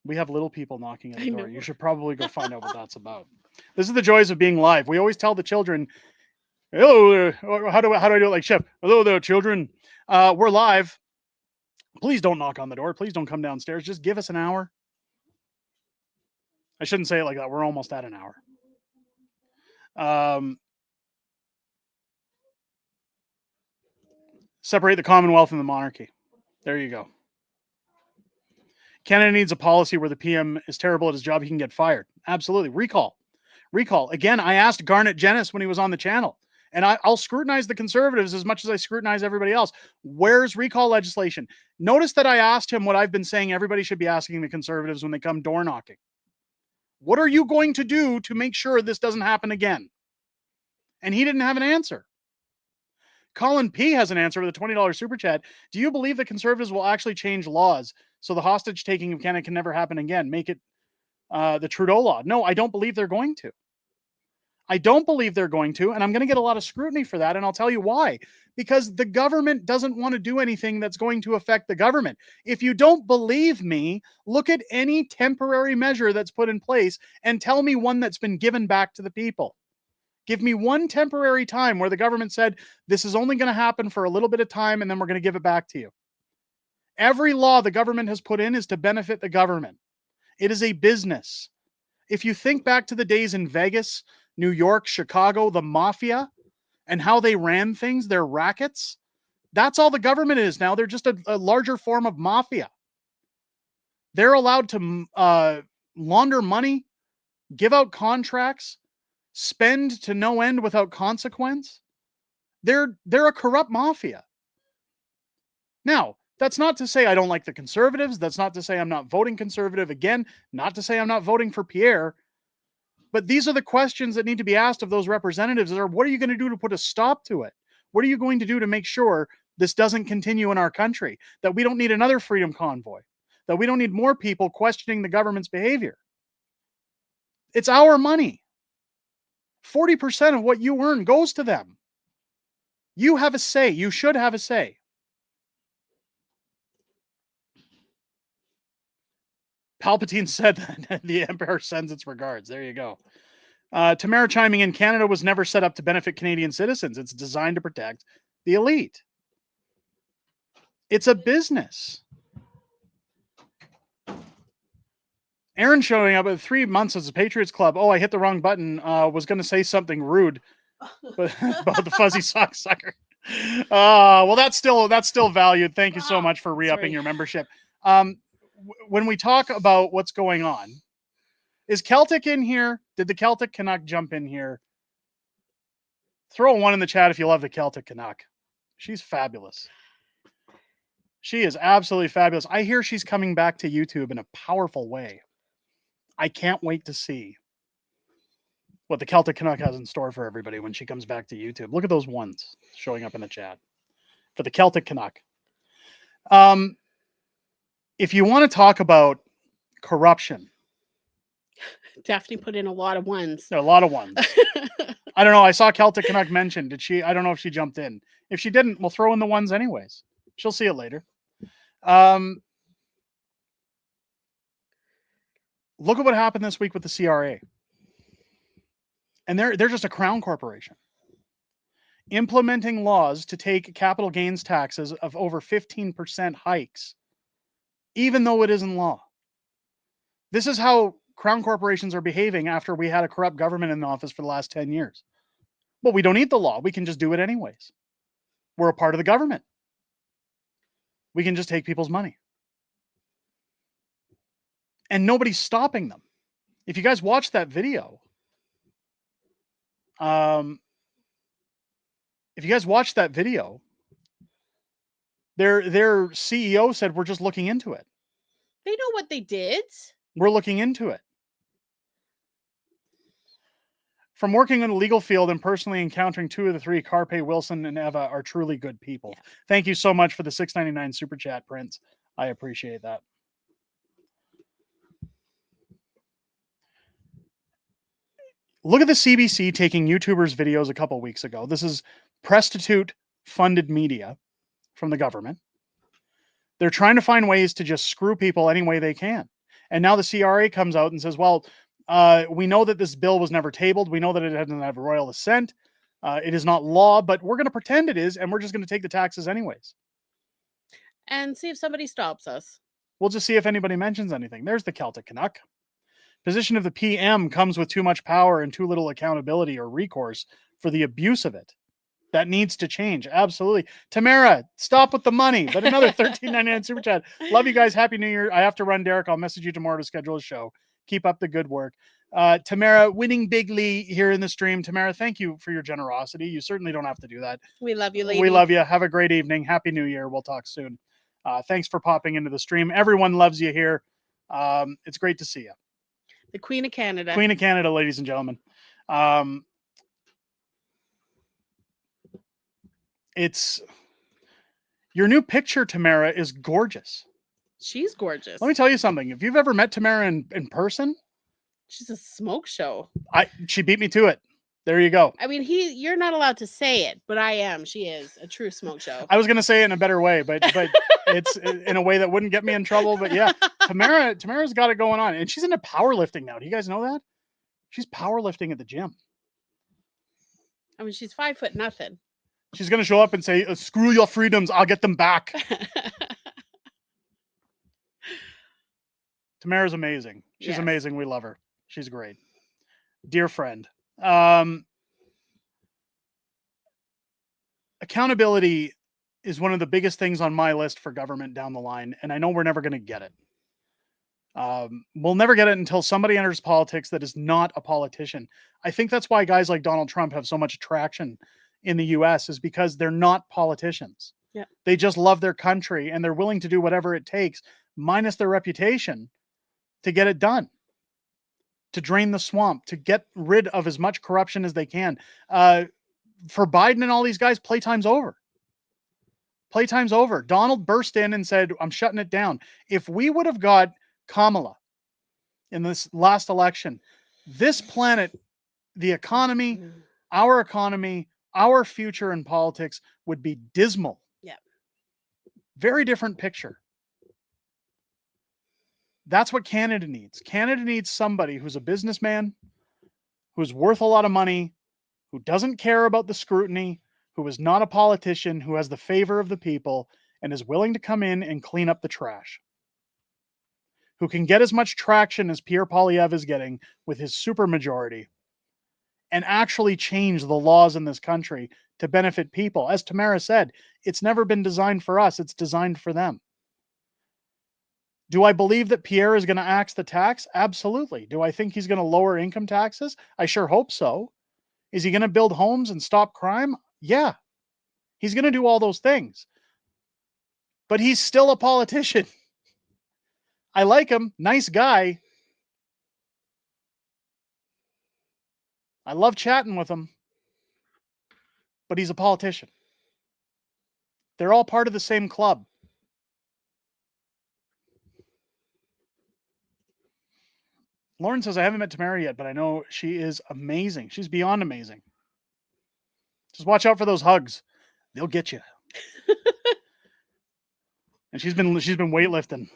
S3: We have little people knocking at the door. You should probably go find out what that's about. This is the joys of being live. We always tell the children, hello there. How do I do it like Chef? Hello there, children. We're live. Please don't knock on the door. Please don't come downstairs. Just give us an hour. I shouldn't say it like that. We're almost at an hour. Separate the Commonwealth and the monarchy. There you go. Canada needs a policy where the PM is terrible at his job, he can get fired. Absolutely. Recall. Again, I asked Garnet Jennis when he was on the channel, and I'll scrutinize the Conservatives as much as I scrutinize everybody else. Where's recall legislation? Notice that I asked him what I've been saying everybody should be asking the Conservatives when they come door knocking. What are you going to do to make sure this doesn't happen again? And he didn't have an answer. Colin P. has an answer with a $20 super chat. Do you believe the Conservatives will actually change laws so the hostage taking of Canada can never happen again? Make it the Trudeau law? No, I don't believe they're going to. I don't believe they're going to, and I'm going to get a lot of scrutiny for that, and I'll tell you why. Because the government doesn't want to do anything that's going to affect the government. If you don't believe me, look at any temporary measure that's put in place and tell me one that's been given back to the people. Give me one temporary time where the government said, this is only going to happen for a little bit of time and then we're going to give it back to you. Every law the government has put in is to benefit the government. It is a business. If you think back to the days in Vegas, New York, Chicago, the mafia, and how they ran things, their rackets, that's all the government is now. They're just a larger form of mafia. They're allowed to launder money, give out contracts, spend to no end without consequence. They're a corrupt mafia. Now, that's not to say I don't like the Conservatives. That's not to say I'm not voting Conservative. Again, not to say I'm not voting for Pierre. But these are the questions that need to be asked of those representatives. What are you going to do to put a stop to it? What are you going to do to make sure this doesn't continue in our country? That we don't need another freedom convoy? That we don't need more people questioning the government's behavior? It's our money. 40% of what you earn goes to them. You have a say. You should have a say. Palpatine said that the Emperor sends its regards. There you go. Tamara chiming in, Canada was never set up to benefit Canadian citizens. It's designed to protect the elite. It's a business. Aaron showing up at 3 months as a Patriots Club. Oh, I hit the wrong button. Was going to say something rude about the fuzzy sock sucker. Well, that's still valued. Thank you so much for re-upping your membership. When we talk about what's going on, is Celtic in here? Did the Celtic Canuck jump in here? Throw a 1 in the chat if you love the Celtic Canuck. She's fabulous. She is absolutely fabulous. I hear she's coming back to YouTube in a powerful way. I can't wait to see what the Celtic Canuck has in store for everybody when she comes back to YouTube. Look at those 1s showing up in the chat for the Celtic Canuck. If you want to talk about corruption,
S9: Daphne put in a lot of 1s.
S3: A lot of 1s. I don't know. I saw Celtic Canuck mentioned. Did she? I don't know if she jumped in. If she didn't, we'll throw in the 1s anyways. She'll see it later. Look at what happened this week with the CRA. And they're just a crown corporation implementing laws to take capital gains taxes of over 15% hikes, even though it isn't law. This is how crown corporations are behaving after we had a corrupt government in the office for the last 10 years. But we don't need the law. We can just do it anyways. We're a part of the government. We can just take people's money. And nobody's stopping them. If you guys watch that video, their CEO said, we're just looking into it.
S9: They know what they did.
S3: We're looking into it. From working in the legal field and personally encountering 2 of the 3, Carpe, Wilson, and Eva are truly good people.
S9: Yeah.
S3: Thank you so much for the $6.99 super chat, Prince. I appreciate that. Look at the CBC taking YouTubers' videos a couple weeks ago. This is prostitute-funded media from the government. They're trying to find ways to just screw people any way they can. And now the CRA comes out and says, well, we know that this bill was never tabled. We know that it doesn't have royal assent. It is not law, but we're going to pretend it is, and we're just going to take the taxes anyways.
S9: And see if somebody stops us.
S3: We'll just see if anybody mentions anything. There's the Celtic Canuck. Position of the PM comes with too much power and too little accountability or recourse for the abuse of it. That needs to change. Absolutely. Tamara, stop with the money. But another $13.99 super chat. Love you guys. Happy New Year. I have to run, Derek. I'll message you tomorrow to schedule a show. Keep up the good work. Tamara, winning bigly here in the stream. Tamara, thank you for your generosity. You certainly don't have to do that.
S9: We love you, lady.
S3: We love you. Have a great evening. Happy New Year. We'll talk soon. Thanks for popping into the stream. Everyone loves you here. It's great to see you.
S9: The Queen of Canada.
S3: Queen of Canada, ladies and gentlemen. It's your new picture, Tamara, is gorgeous.
S9: She's gorgeous.
S3: Let me tell you something. If you've ever met Tamara in person,
S9: she's a smoke show.
S3: She beat me to it. There you go.
S9: I mean, you're not allowed to say it, but I am. She is a true smoke show.
S3: I was going to say it in a better way, but it's in a way that wouldn't get me in trouble. But yeah, Tamara's got it going on, and she's into powerlifting now. Do you guys know that? She's powerlifting at the gym.
S9: I mean, she's 5'0".
S3: She's going to show up and say, screw your freedoms. I'll get them back. Tamara's amazing. She's amazing. We love her. She's great. Dear friend. Accountability is one of the biggest things on my list for government down the line. And I know we're never going to get it. We'll never get it until somebody enters politics that is not a politician. I think that's why guys like Donald Trump have so much attraction in the US, is because they're not politicians.
S9: Yeah.
S3: They just love their country and they're willing to do whatever it takes, minus their reputation, to get it done, to drain the swamp, to get rid of as much corruption as they can. For Biden and all these guys, playtime's over. Playtime's over. Donald burst in and said, I'm shutting it down. If we would have got Kamala in this last election, this planet, the economy, our future in politics would be dismal.
S9: Yeah.
S3: Very different picture. That's what Canada needs. Canada needs somebody who's a businessman, who's worth a lot of money, who doesn't care about the scrutiny, who is not a politician, who has the favor of the people, and is willing to come in and clean up the trash. Who can get as much traction as Pierre Poilievre is getting with his supermajority and actually change the laws in this country to benefit people. As Tamara said, it's never been designed for us. It's designed for them. Do I believe that Pierre is going to axe the tax? Absolutely. Do I think he's going to lower income taxes? I sure hope so. Is he going to build homes and stop crime? Yeah. He's going to do all those things. But he's still a politician. I like him. Nice guy. I love chatting with him. But he's a politician. They're all part of the same club. Lauren says, I haven't met Tamara yet, but I know she is amazing. She's beyond amazing. Just watch out for those hugs. They'll get you. And she's been weightlifting.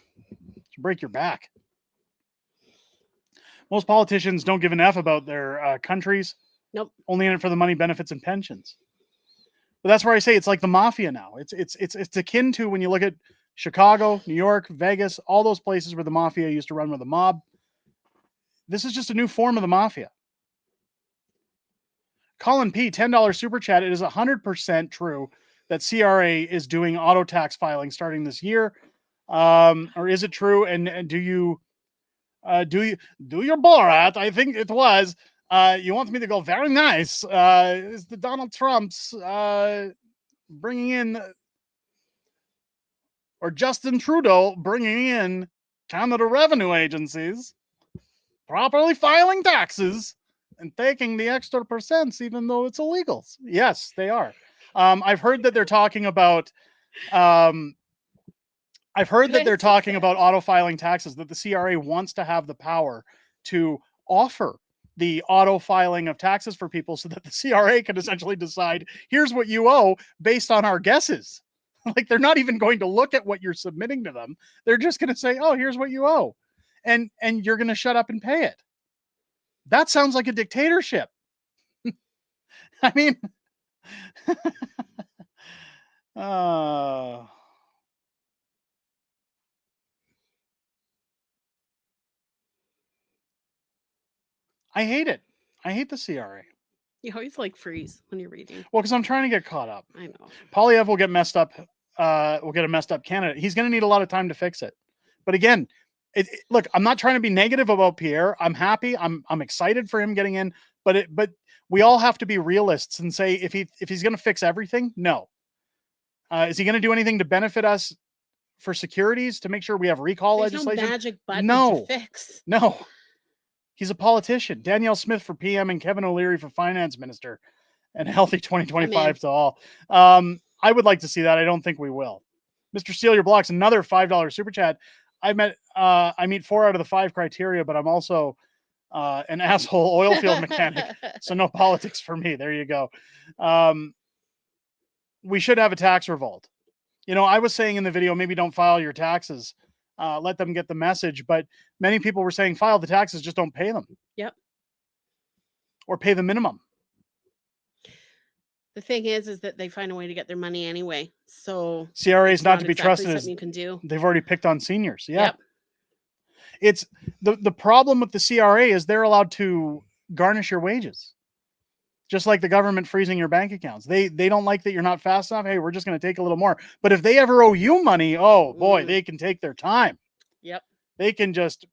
S3: She'll break your back. Most politicians don't give an F about their countries.
S9: Nope.
S3: Only in it for the money, benefits, and pensions. But that's where I say it's like the mafia now. It's akin to when you look at Chicago, New York, Vegas, all those places where the mafia used to run with the mob. This is just a new form of the mafia. Colin P, $10 super chat. It is 100% true that CRA is doing auto tax filing starting this year. Or is it true? And do you do your Borat? I think it was. You want me to go very nice. Is the Donald Trump's bringing in, or Justin Trudeau bringing in Canada revenue agencies, properly filing taxes, and taking the extra percents, even though it's illegal. Yes, they are. I've heard that they're talking about. I've heard that they're talking about auto filing taxes. That the CRA wants to have the power to offer the auto filing of taxes for people, so that the CRA can essentially decide, here's what you owe based on our guesses. Like, they're not even going to look at what you're submitting to them. They're just going to say, oh, here's what you owe. And you're going to shut up and pay it. That sounds like a dictatorship. I mean, I hate it. I hate the CRA.
S9: You always like freeze when you're reading.
S3: Well, because I'm trying to get caught up.
S9: I know.
S3: Polyev will get messed up. We'll get a messed up candidate. He's going to need a lot of time to fix it. But again, look, I'm not trying to be negative about Pierre. I'm happy. I'm excited for him getting in. But we all have to be realists and say, if he's going to fix everything, no. Is he going to do anything to benefit us for securities, to make sure we have recall legislation?
S9: No magic button to fix.
S3: No. He's a politician. Danielle Smith for PM and Kevin O'Leary for finance minister. And healthy 2025 to all. I would like to see that. I don't think we will. Mr. Steal Your Blocks, another $5 super chat. I meet 4 out of the 5 criteria, but I'm also an asshole oil field mechanic. So no politics for me. There you go. We should have a tax revolt. You know, I was saying in the video, maybe don't file your taxes. Let them get the message. But many people were saying, file the taxes, just don't pay them.
S9: Yep.
S3: Or pay the minimum.
S9: The thing is that they find a way to get their money anyway. So
S3: CRA is not to be trusted.
S9: Something you can do.
S3: They've already picked on seniors. Yeah.
S9: Yep.
S3: It's the problem with the CRA is they're allowed to garnish your wages. Just like the government freezing your bank accounts. They don't like that you're not fast enough. Hey, we're just going to take a little more. But if they ever owe you money, oh boy, they can take their time.
S9: Yep.
S3: They can just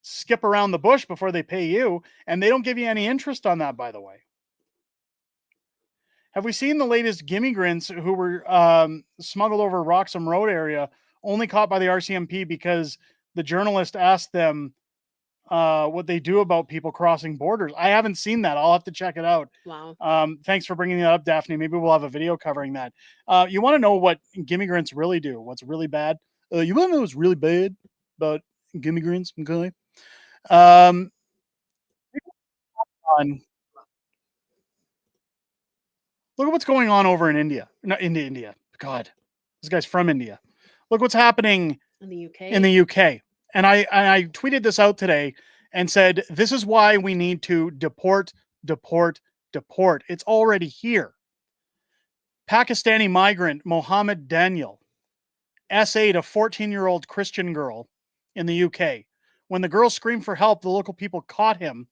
S3: skip around the bush before they pay you. And they don't give you any interest on that, by the way. Have we seen the latest immigrants who were smuggled over Roxham Road area, only caught by the RCMP because the journalist asked them what they do about people crossing borders? I haven't seen that. I'll have to check it out.
S9: Wow.
S3: Thanks for bringing that up, Daphne. Maybe we'll have a video covering that. You want to know what immigrants really do? What's really bad? You want to know what's really bad about immigrants? Okay. Look at what's going on over in India. Not India. God, this guy's from India. Look what's happening
S9: in the UK.
S3: In the UK. And I tweeted this out today and said, this is why we need to deport. It's already here. Pakistani migrant Mohammed Daniel SA'd a 14-year-old Christian girl in the UK. When the girl screamed for help, the local people caught him.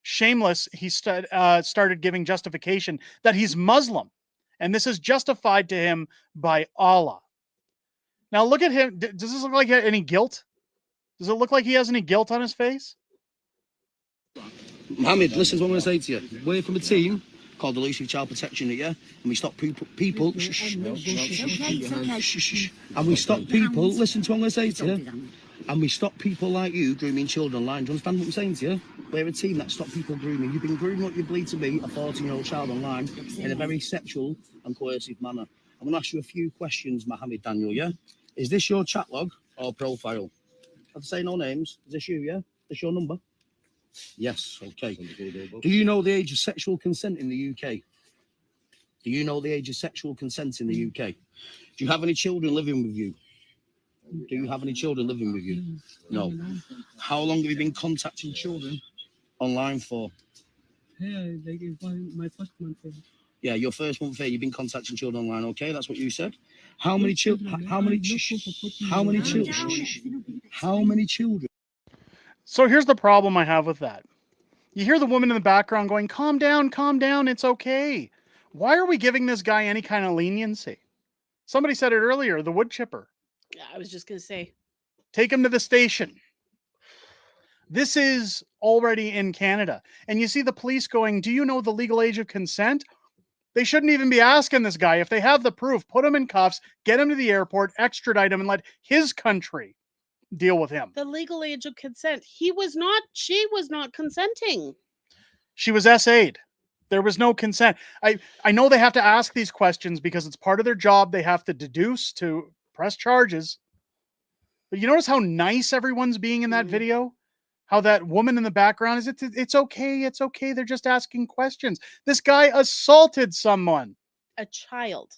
S3: Shameless, he started giving justification that he's Muslim. And this is justified to him by Allah. Now look at him. Does this look like he had any guilt? Does it look like he has any guilt on his face?
S11: Mohammed, listen to what I'm going to say to you. We're from a team called the Elusive Child Protection here, and we stop people. And we stop people. Listen to what I'm going to say to you. And we stop people like you grooming children online. Do you understand what I'm saying to you? We're a team that stop people grooming. You've been grooming what you believe to be a 14-year-old child online in a very sexual and coercive manner. I'm going to ask you a few questions, Mohammed Daniel, yeah? Is this your chat log or profile? I'd say no names. Is this you, yeah? Is this your number? Yes, okay. Do you know the age of sexual consent in the UK? Do you know the age of sexual consent in the UK? Do you have any children living with you? Do you have any children living with you? No. How long have you been contacting children online for?
S12: Yeah, like my first month.
S11: Yeah, your first month here, you've been contacting children online. Okay, that's what you said. How many children? How many children?
S3: So here's the problem I have with that. You hear the woman in the background going, calm down, it's okay. Why are we giving this guy any kind of leniency? Somebody said it earlier, the wood chipper.
S9: Yeah, I was just going to say.
S3: Take him to the station. This is already in Canada. And you see the police going, do you know the legal age of consent? They shouldn't even be asking this guy. If they have the proof, put him in cuffs, get him to the airport, extradite him, and let his country deal with him.
S9: The legal age of consent. She was not consenting.
S3: She was SA'd. There was no consent. I know they have to ask these questions because it's part of their job. They have to deduce to press charges. But you notice how nice everyone's being in that video? How that woman in the background is, it's okay, it's okay. They're just asking questions. This guy assaulted someone.
S9: A child.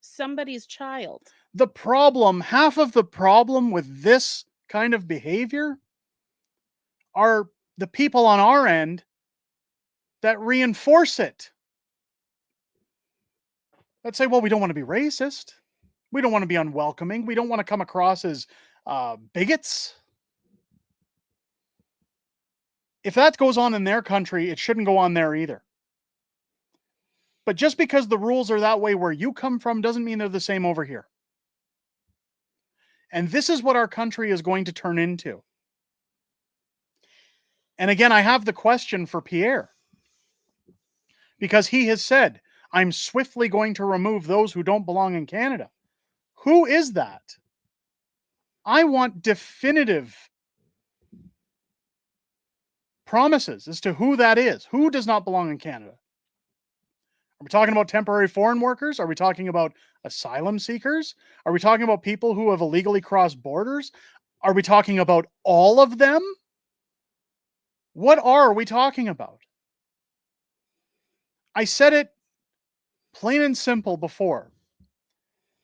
S9: Somebody's child.
S3: The problem, half of the problem with this kind of behavior are the people on our end that reinforce it. Let's say, well, we don't want to be racist. We don't want to be unwelcoming. We don't want to come across as bigots. If that goes on in their country, it shouldn't go on there either. But just because the rules are that way where you come from doesn't mean they're the same over here. And this is what our country is going to turn into. And again, I have the question for Pierre. Because he has said, I'm swiftly going to remove those who don't belong in Canada. Who is that? I want definitive promises as to who that is. Who does not belong in Canada? Are we talking about temporary foreign workers? Are we talking about asylum seekers? Are we talking about people who have illegally crossed borders? Are we talking about all of them? What are we talking about? I said it plain and simple before.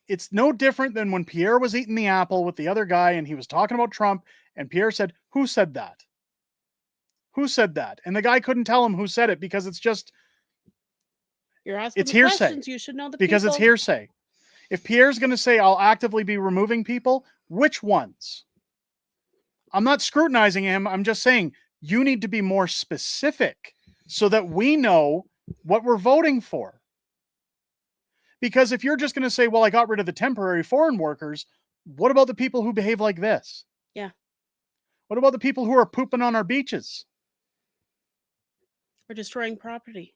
S3: It's no different than when Pierre was eating the apple with the other guy and he was talking about Trump and Pierre said, who said that? Who said that? And the guy couldn't tell him who said it because it's just,
S9: You're asking
S3: it's
S9: the
S3: hearsay.
S9: questions. You should know the
S3: because
S9: people.
S3: it's hearsay. If Pierre's going to say, I'll actively be removing people, which ones? I'm not scrutinizing him. I'm just saying you need to be more specific so that we know what we're voting for. Because if you're just going to say, well, I got rid of the temporary foreign workers, what about the people who behave like this?
S9: Yeah.
S3: What about the people who are pooping on our beaches?
S9: Or destroying property.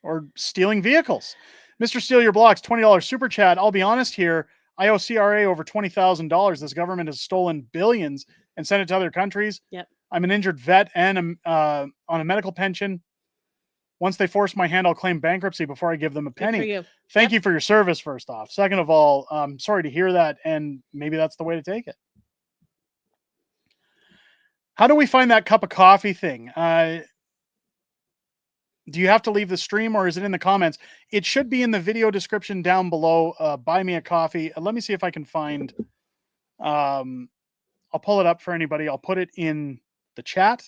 S3: Or stealing vehicles? Mr. Steal Your Blocks, $20 super chat. I'll be honest here. I owe CRA over $20,000. This government has stolen billions and sent it to other countries.
S9: Yep.
S3: I'm an injured vet and on a medical pension. Once they force my hand, I'll claim bankruptcy before I give them a penny.
S9: Good for you.
S3: Thank you for your service, first off. Second of all, I'm sorry to hear that, and maybe that's the way to take it. How do we find that cup of coffee thing? Do you have to leave the stream or is it in the comments? It should be in the video description down below. Buy me a coffee. Let me see if I can find. I'll pull it up for anybody. I'll put it in the chat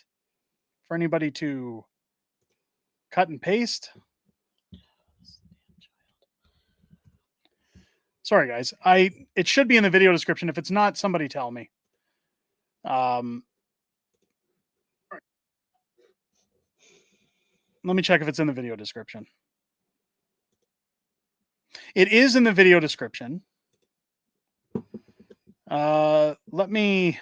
S3: for anybody to cut and paste. Sorry, guys. It should be in the video description. If it's not, somebody tell me. Let me check if it's in the video description. It is in the video description. Let me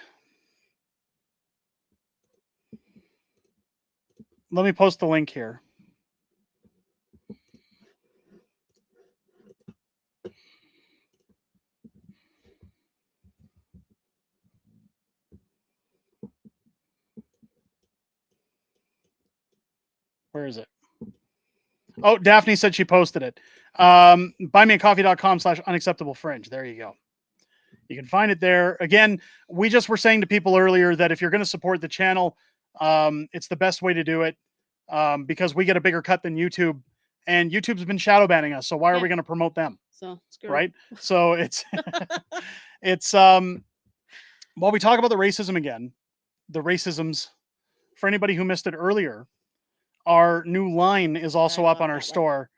S3: post the link here. Where is it? Oh, Daphne said she posted it. Buymeacoffee.com/unacceptablefringe. There you go. You can find it there. Again, we just were saying to people earlier that if you're going to support the channel, it's the best way to do it because we get a bigger cut than YouTube. And YouTube's been shadow banning us. So why are we going to promote them?
S9: So
S3: right? So it's while we talk about the racism again, the racisms, for anybody who missed it earlier, our new line is also up on our store,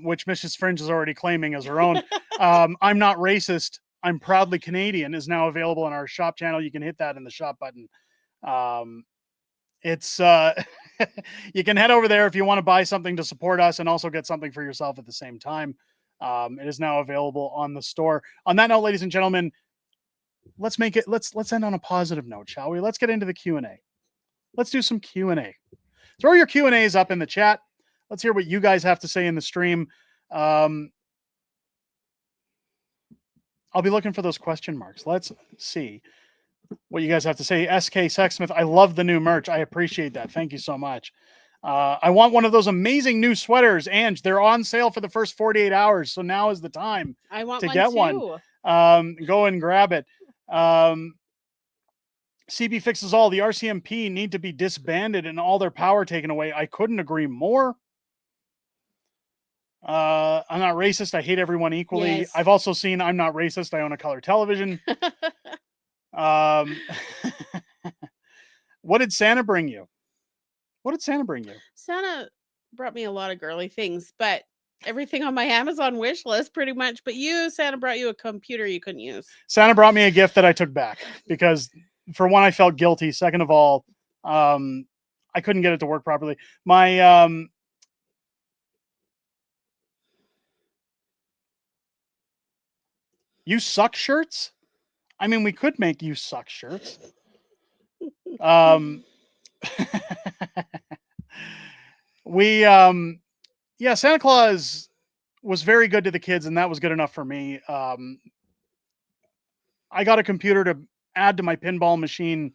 S3: which Mrs. Fringe is already claiming as her own. I'm not racist. I'm proudly Canadian is now available on our shop channel. You can hit that in the shop button. It's you can head over there if you want to buy something to support us and also get something for yourself at the same time. It is now available on the store. On that note, ladies and gentlemen, let's end on a positive note, shall we? Let's get into the Q&A. Let's do some Q&A. Throw your Q&As up in the chat. Let's hear what you guys have to say in the stream. I'll be looking for those question marks. Let's see. what you guys have to say. SK Sexsmith, I love the new merch. I appreciate that. Thank you so much. I want one of those amazing new sweaters, and they're on sale for the first 48 hours. So now is the time
S9: I want
S3: to
S9: one
S3: get
S9: too.
S3: one. Go and grab it. CB fixes all. The RCMP need to be disbanded and all their power taken away. I couldn't agree more. I'm not racist. I hate everyone equally.
S9: Yes.
S3: I've also seen I'm not racist. I own a color television. What did Santa bring you? What did Santa bring you?
S9: Santa brought me a lot of girly things, but everything on my Amazon wish list pretty much. But Santa brought you a computer you couldn't use.
S3: Santa brought me a gift that I took back because, for one, I felt guilty. Second of all, I couldn't get it to work properly. My you suck shirts. I mean, we could make you suck shirts. Yeah, Santa Claus was very good to the kids, and that was good enough for me. I got a computer to add to my pinball machine,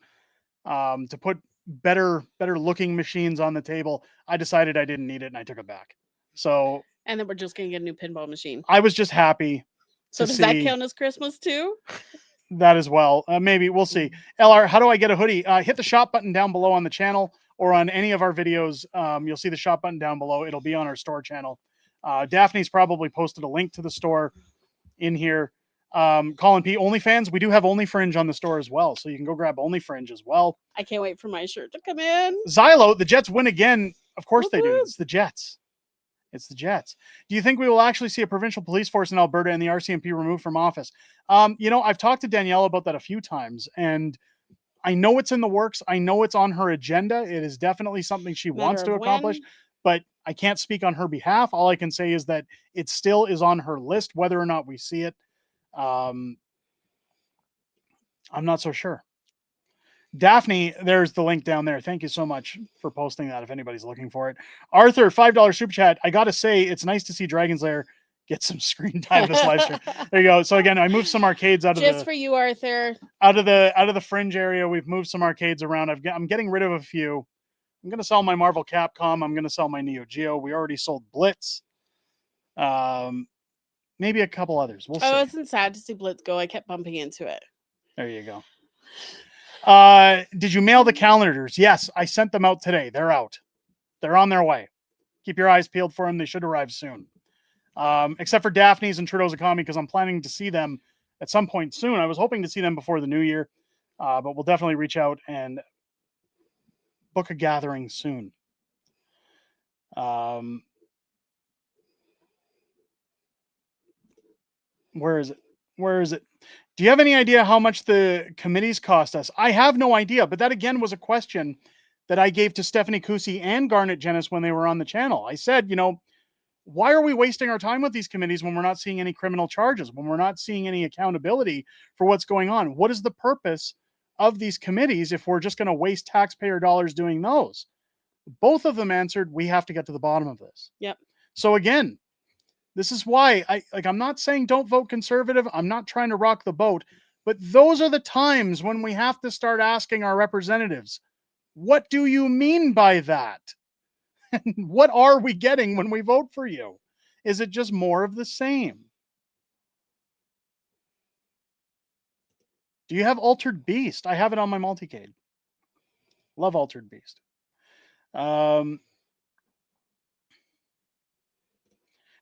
S3: to put better looking machines on the table. I decided I didn't need it, and I took it back. So,
S9: and then we're just gonna get a new pinball machine.
S3: I was just happy.
S9: So does that count as Christmas too?
S3: That as well. Maybe we'll see. LR, how do I get a hoodie? Hit the shop button down below on the channel or on any of our videos. You'll see the shop button down below. It'll be on our store channel. Daphne's probably posted a link to the store in here. Colin P, OnlyFans. We do have OnlyFringe on the store as well, so you can go grab OnlyFringe as well.
S9: I can't wait for my shirt to come in.
S3: Xylo, the Jets win again. Of course they do. It's the Jets. It's the Jets. Do you think we will actually see a provincial police force in Alberta and the RCMP removed from office? I've talked to Danielle about that a few times, and I know it's in the works. I know it's on her agenda. It is definitely something she wants to accomplish, but I can't speak on her behalf. All I can say is that it still is on her list. Whether or not we see it, I'm not so sure. Daphne, there's the link down there. Thank you so much for posting that if anybody's looking for it. Arthur, $5 super chat. I got to say, it's nice to see Dragon's Lair get some screen time this live stream. There you go. So again, I moved some arcades out of
S9: just for you, Arthur.
S3: Out of the fringe area. We've moved some arcades around. I'm getting rid of a few. I'm going to sell my Marvel Capcom. I'm going to sell my Neo Geo. We already sold Blitz. Maybe a couple others. We'll see.
S9: I wasn't sad to see Blitz go. I kept bumping into it.
S3: There you go. Did you mail the calendars? Yes, I sent them out today. They're out. They're on their way. Keep your eyes peeled for them. They should arrive soon. Except for Daphne's and Trudeau's economy, because I'm planning to see them at some point soon. I was hoping to see them before the new year, but we'll definitely reach out and book a gathering soon. Where is it? Where is it? Do you have any idea how much the committees cost us? I have no idea, but that again was a question that I gave to Stephanie Kusi and Garnet Jennis when they were on the channel. I said, why are we wasting our time with these committees when we're not seeing any criminal charges, when we're not seeing any accountability for what's going on? What is the purpose of these committees if we're just going to waste taxpayer dollars doing those? Both of them answered, we have to get to the bottom of this.
S9: Yep.
S3: So again, this is why I'm not saying don't vote conservative. I'm not trying to rock the boat, but those are the times when we have to start asking our representatives, what do you mean by that? What are we getting when we vote for you? Is it just more of the same? Do you have Altered Beast? I have it on my multicade. Love Altered Beast.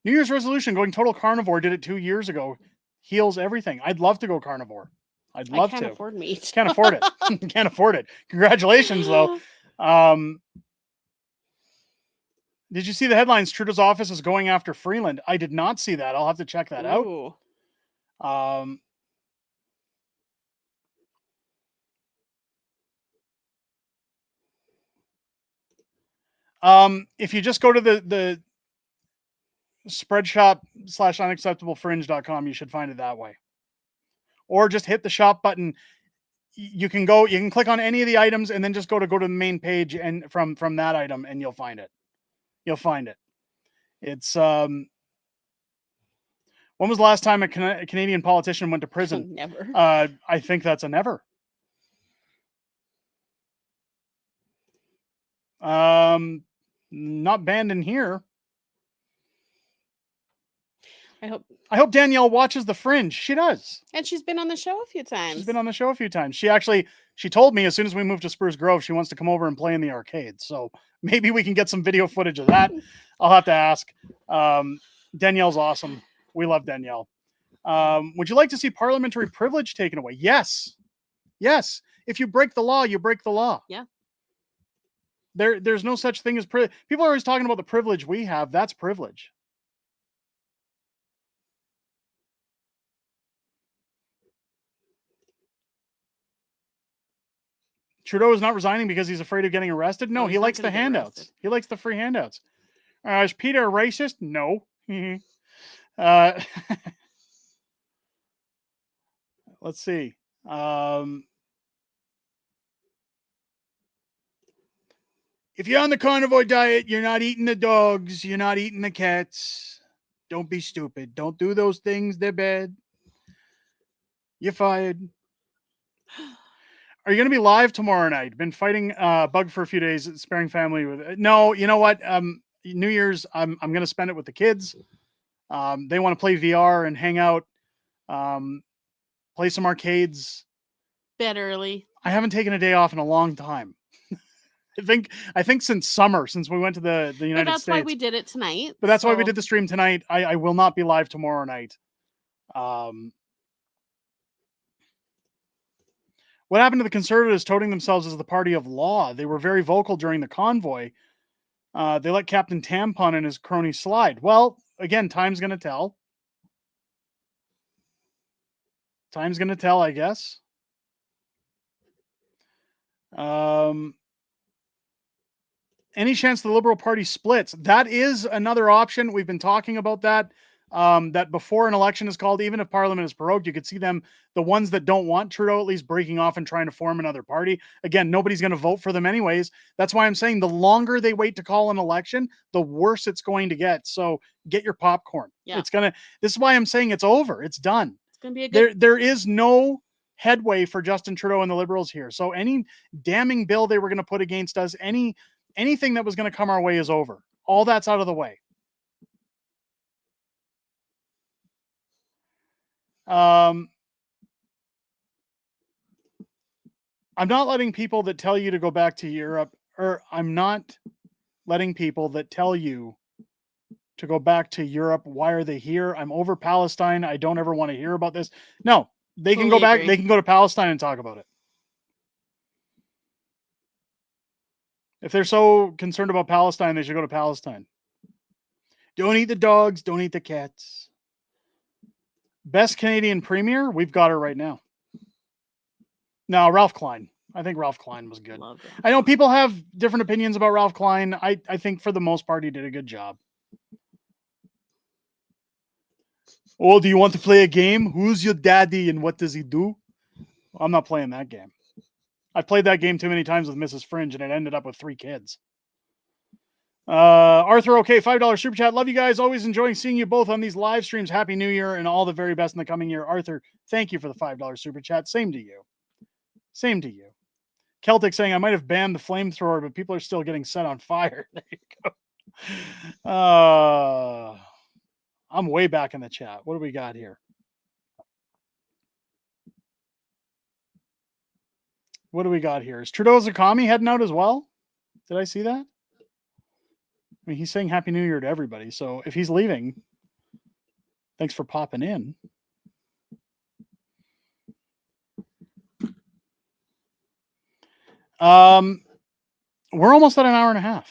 S3: New Year's resolution, going total carnivore. Did it 2 years ago. Heals everything. I'd love to go carnivore. I'd love to.
S9: I can't afford meat.
S3: Can't afford it. Can't afford it. Congratulations, though. Did you see the headlines? Trudeau's office is going after Freeland. I did not see that. I'll have to check that out. If you just go to the spreadshop/unacceptablefringe.com, you should find it that way. Or just hit the shop button. You can click on any of the items and then just go to the main page, and from that item, and you'll find it. You'll find it. It's when was the last time a Canadian politician went to prison?
S9: Never.
S3: I think that's a never. Not banned in here.
S9: I
S3: hope Danielle watches The Fringe. She does.
S9: And she's been on the show a few times.
S3: She's been on the show a few times. She told me as soon as we moved to Spruce Grove, she wants to come over and play in the arcade. So maybe we can get some video footage of that. I'll have to ask. Danielle's awesome. We love Danielle. Would you like to see parliamentary privilege taken away? Yes. Yes. If you break the law, you break the law.
S9: Yeah.
S3: There's no such thing as privilege. People are always talking about the privilege we have. That's privilege. Trudeau is not resigning because he's afraid of getting arrested. No, he likes the handouts. He likes the free handouts. Is Peter a racist? No. Let's see. If you're on the convoy diet, you're not eating the dogs. You're not eating the cats. Don't be stupid. Don't do those things. They're bad. You're fired. Are you going to be live tomorrow night? Been fighting bug for a few days, sparing family with it. No, you know what? New Year's, I'm going to spend it with the kids. They want to play VR and hang out, play some arcades.
S9: Bed early.
S3: I haven't taken a day off in a long time. I think since summer, since we went to the United
S9: But that's
S3: States.
S9: why we did it tonight.
S3: But that's why we did the stream tonight. I will not be live tomorrow night. What happened to the Conservatives touting themselves as the party of law? They were very vocal during the convoy. They let Captain Tampon and his crony slide. Well, again, time's going to tell. Time's going to tell, I guess. Any chance the Liberal Party splits? That is another option. We've been talking about that. That before an election is called, even if Parliament is prorogued, you could see them, the ones that don't want Trudeau, at least breaking off and trying to form another party. Again, nobody's going to vote for them anyways. That's why I'm saying the longer they wait to call an election, the worse it's going to get. So get your popcorn.
S9: Yeah.
S3: This is why I'm saying it's over. It's done.
S9: It's going to be a good.
S3: There is no headway for Justin Trudeau and the Liberals here. So any damning bill they were going to put against us, anything that was going to come our way is over. All that's out of the way. I'm not letting people that tell you to go back to Europe, or I'm not letting people that tell you to go back to Europe. Why are they here? I'm over Palestine. I don't ever want to hear about this. No, they can go back. They can go to Palestine and talk about it. If they're so concerned about Palestine, they should go to Palestine. Don't eat the dogs. Don't eat the cats. Best Canadian premier? We've got her right now. No, Ralph Klein. I think Ralph Klein was good. I know people have different opinions about Ralph Klein. I think for the most part, he did a good job. Oh, do you want to play a game? Who's your daddy and what does he do? I'm not playing that game. I've played that game too many times with Mrs. Fringe, and it ended up with 3 kids. Arthur, okay, $5 super chat. Love you guys. Always enjoying seeing you both on these live streams. Happy New Year and all the very best in the coming year. Arthur, thank you for the $5 super chat. Same to you. Same to you. Celtic saying, I might have banned the flamethrower, but people are still getting set on fire. There you go. I'm way back in the chat. What do we got here? What do we got here? Is Trudeau Zakami heading out as well? Did I see that? I mean, he's saying Happy New Year to everybody. So if he's leaving, thanks for popping in. We're almost at an hour and a half.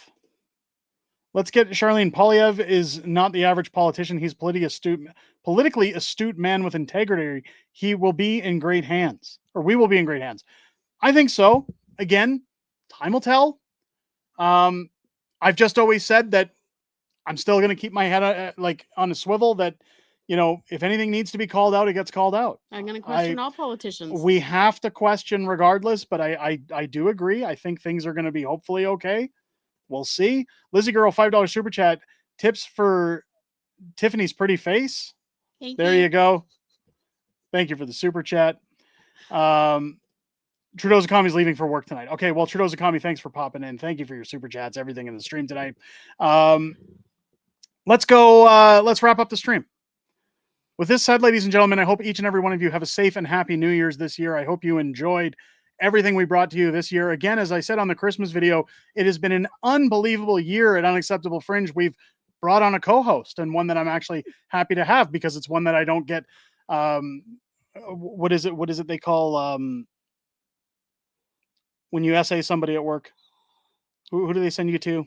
S3: Let's get Charlene. Polyev is not the average politician. He's politically astute man with integrity. He will be in great hands, or we will be in great hands. I think so. Again, time will tell. I've just always said that I'm still going to keep my head on a swivel, that, you know, if anything needs to be called out, it gets called out.
S9: I'm going to question all politicians.
S3: We have to question regardless, but I do agree. I think things are going to be hopefully okay. We'll see. Lizzie Girl, $5 super chat. Tips for Tiffany's pretty face. There you go. Thank you for the super chat. Trudeau's economy is leaving for work tonight. Okay, well, Trudeau's economy, thanks for popping in. Thank you for your super chats, everything in the stream tonight. Let's go. Let's wrap up the stream. With this said, ladies and gentlemen, I hope each and every one of you have a safe and happy New Year's this year. I hope you enjoyed everything we brought to you this year. Again, as I said on the Christmas video, it has been an unbelievable year at Unacceptable Fringe. We've brought on a co-host, and one that I'm actually happy to have because it's one that I don't get. What is it they call when you essay somebody at work? Who do they send you to?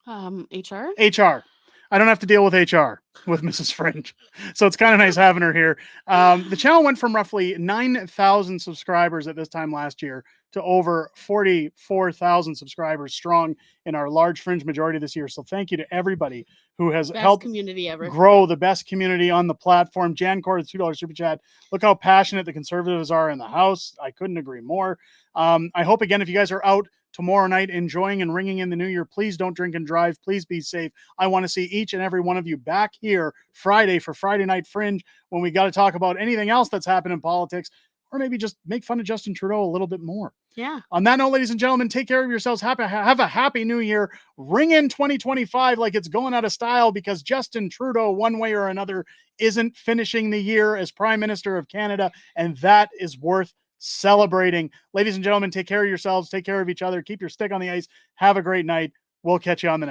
S9: HR.
S3: HR. I don't have to deal with HR with Mrs. Fringe. So it's kind of nice having her here. The channel went from roughly 9,000 subscribers at this time last year to over 44,000 subscribers strong in our large Fringe majority this year. So thank you to everybody who has helped
S9: community ever.
S3: grow the best community on the platform. Jan Cord, $2 super chat. Look how passionate the conservatives are in the House. I couldn't agree more. I hope, again, if you guys are out tomorrow night enjoying and ringing in the new year, please don't drink and drive. Please be safe. I want to see each and every one of you back here Friday for Friday Night Fringe when we got to talk about anything else that's happened in politics, or maybe just make fun of Justin Trudeau a little bit more.
S9: Yeah.
S3: On that note, ladies and gentlemen, take care of yourselves. Have a happy new year. Ring in 2025 like it's going out of style, because Justin Trudeau, one way or another, isn't finishing the year as Prime Minister of Canada, and that is worth celebrating. Ladies and gentlemen, take care of yourselves. Take care of each other. Keep your stick on the ice. Have a great night. We'll catch you on the next.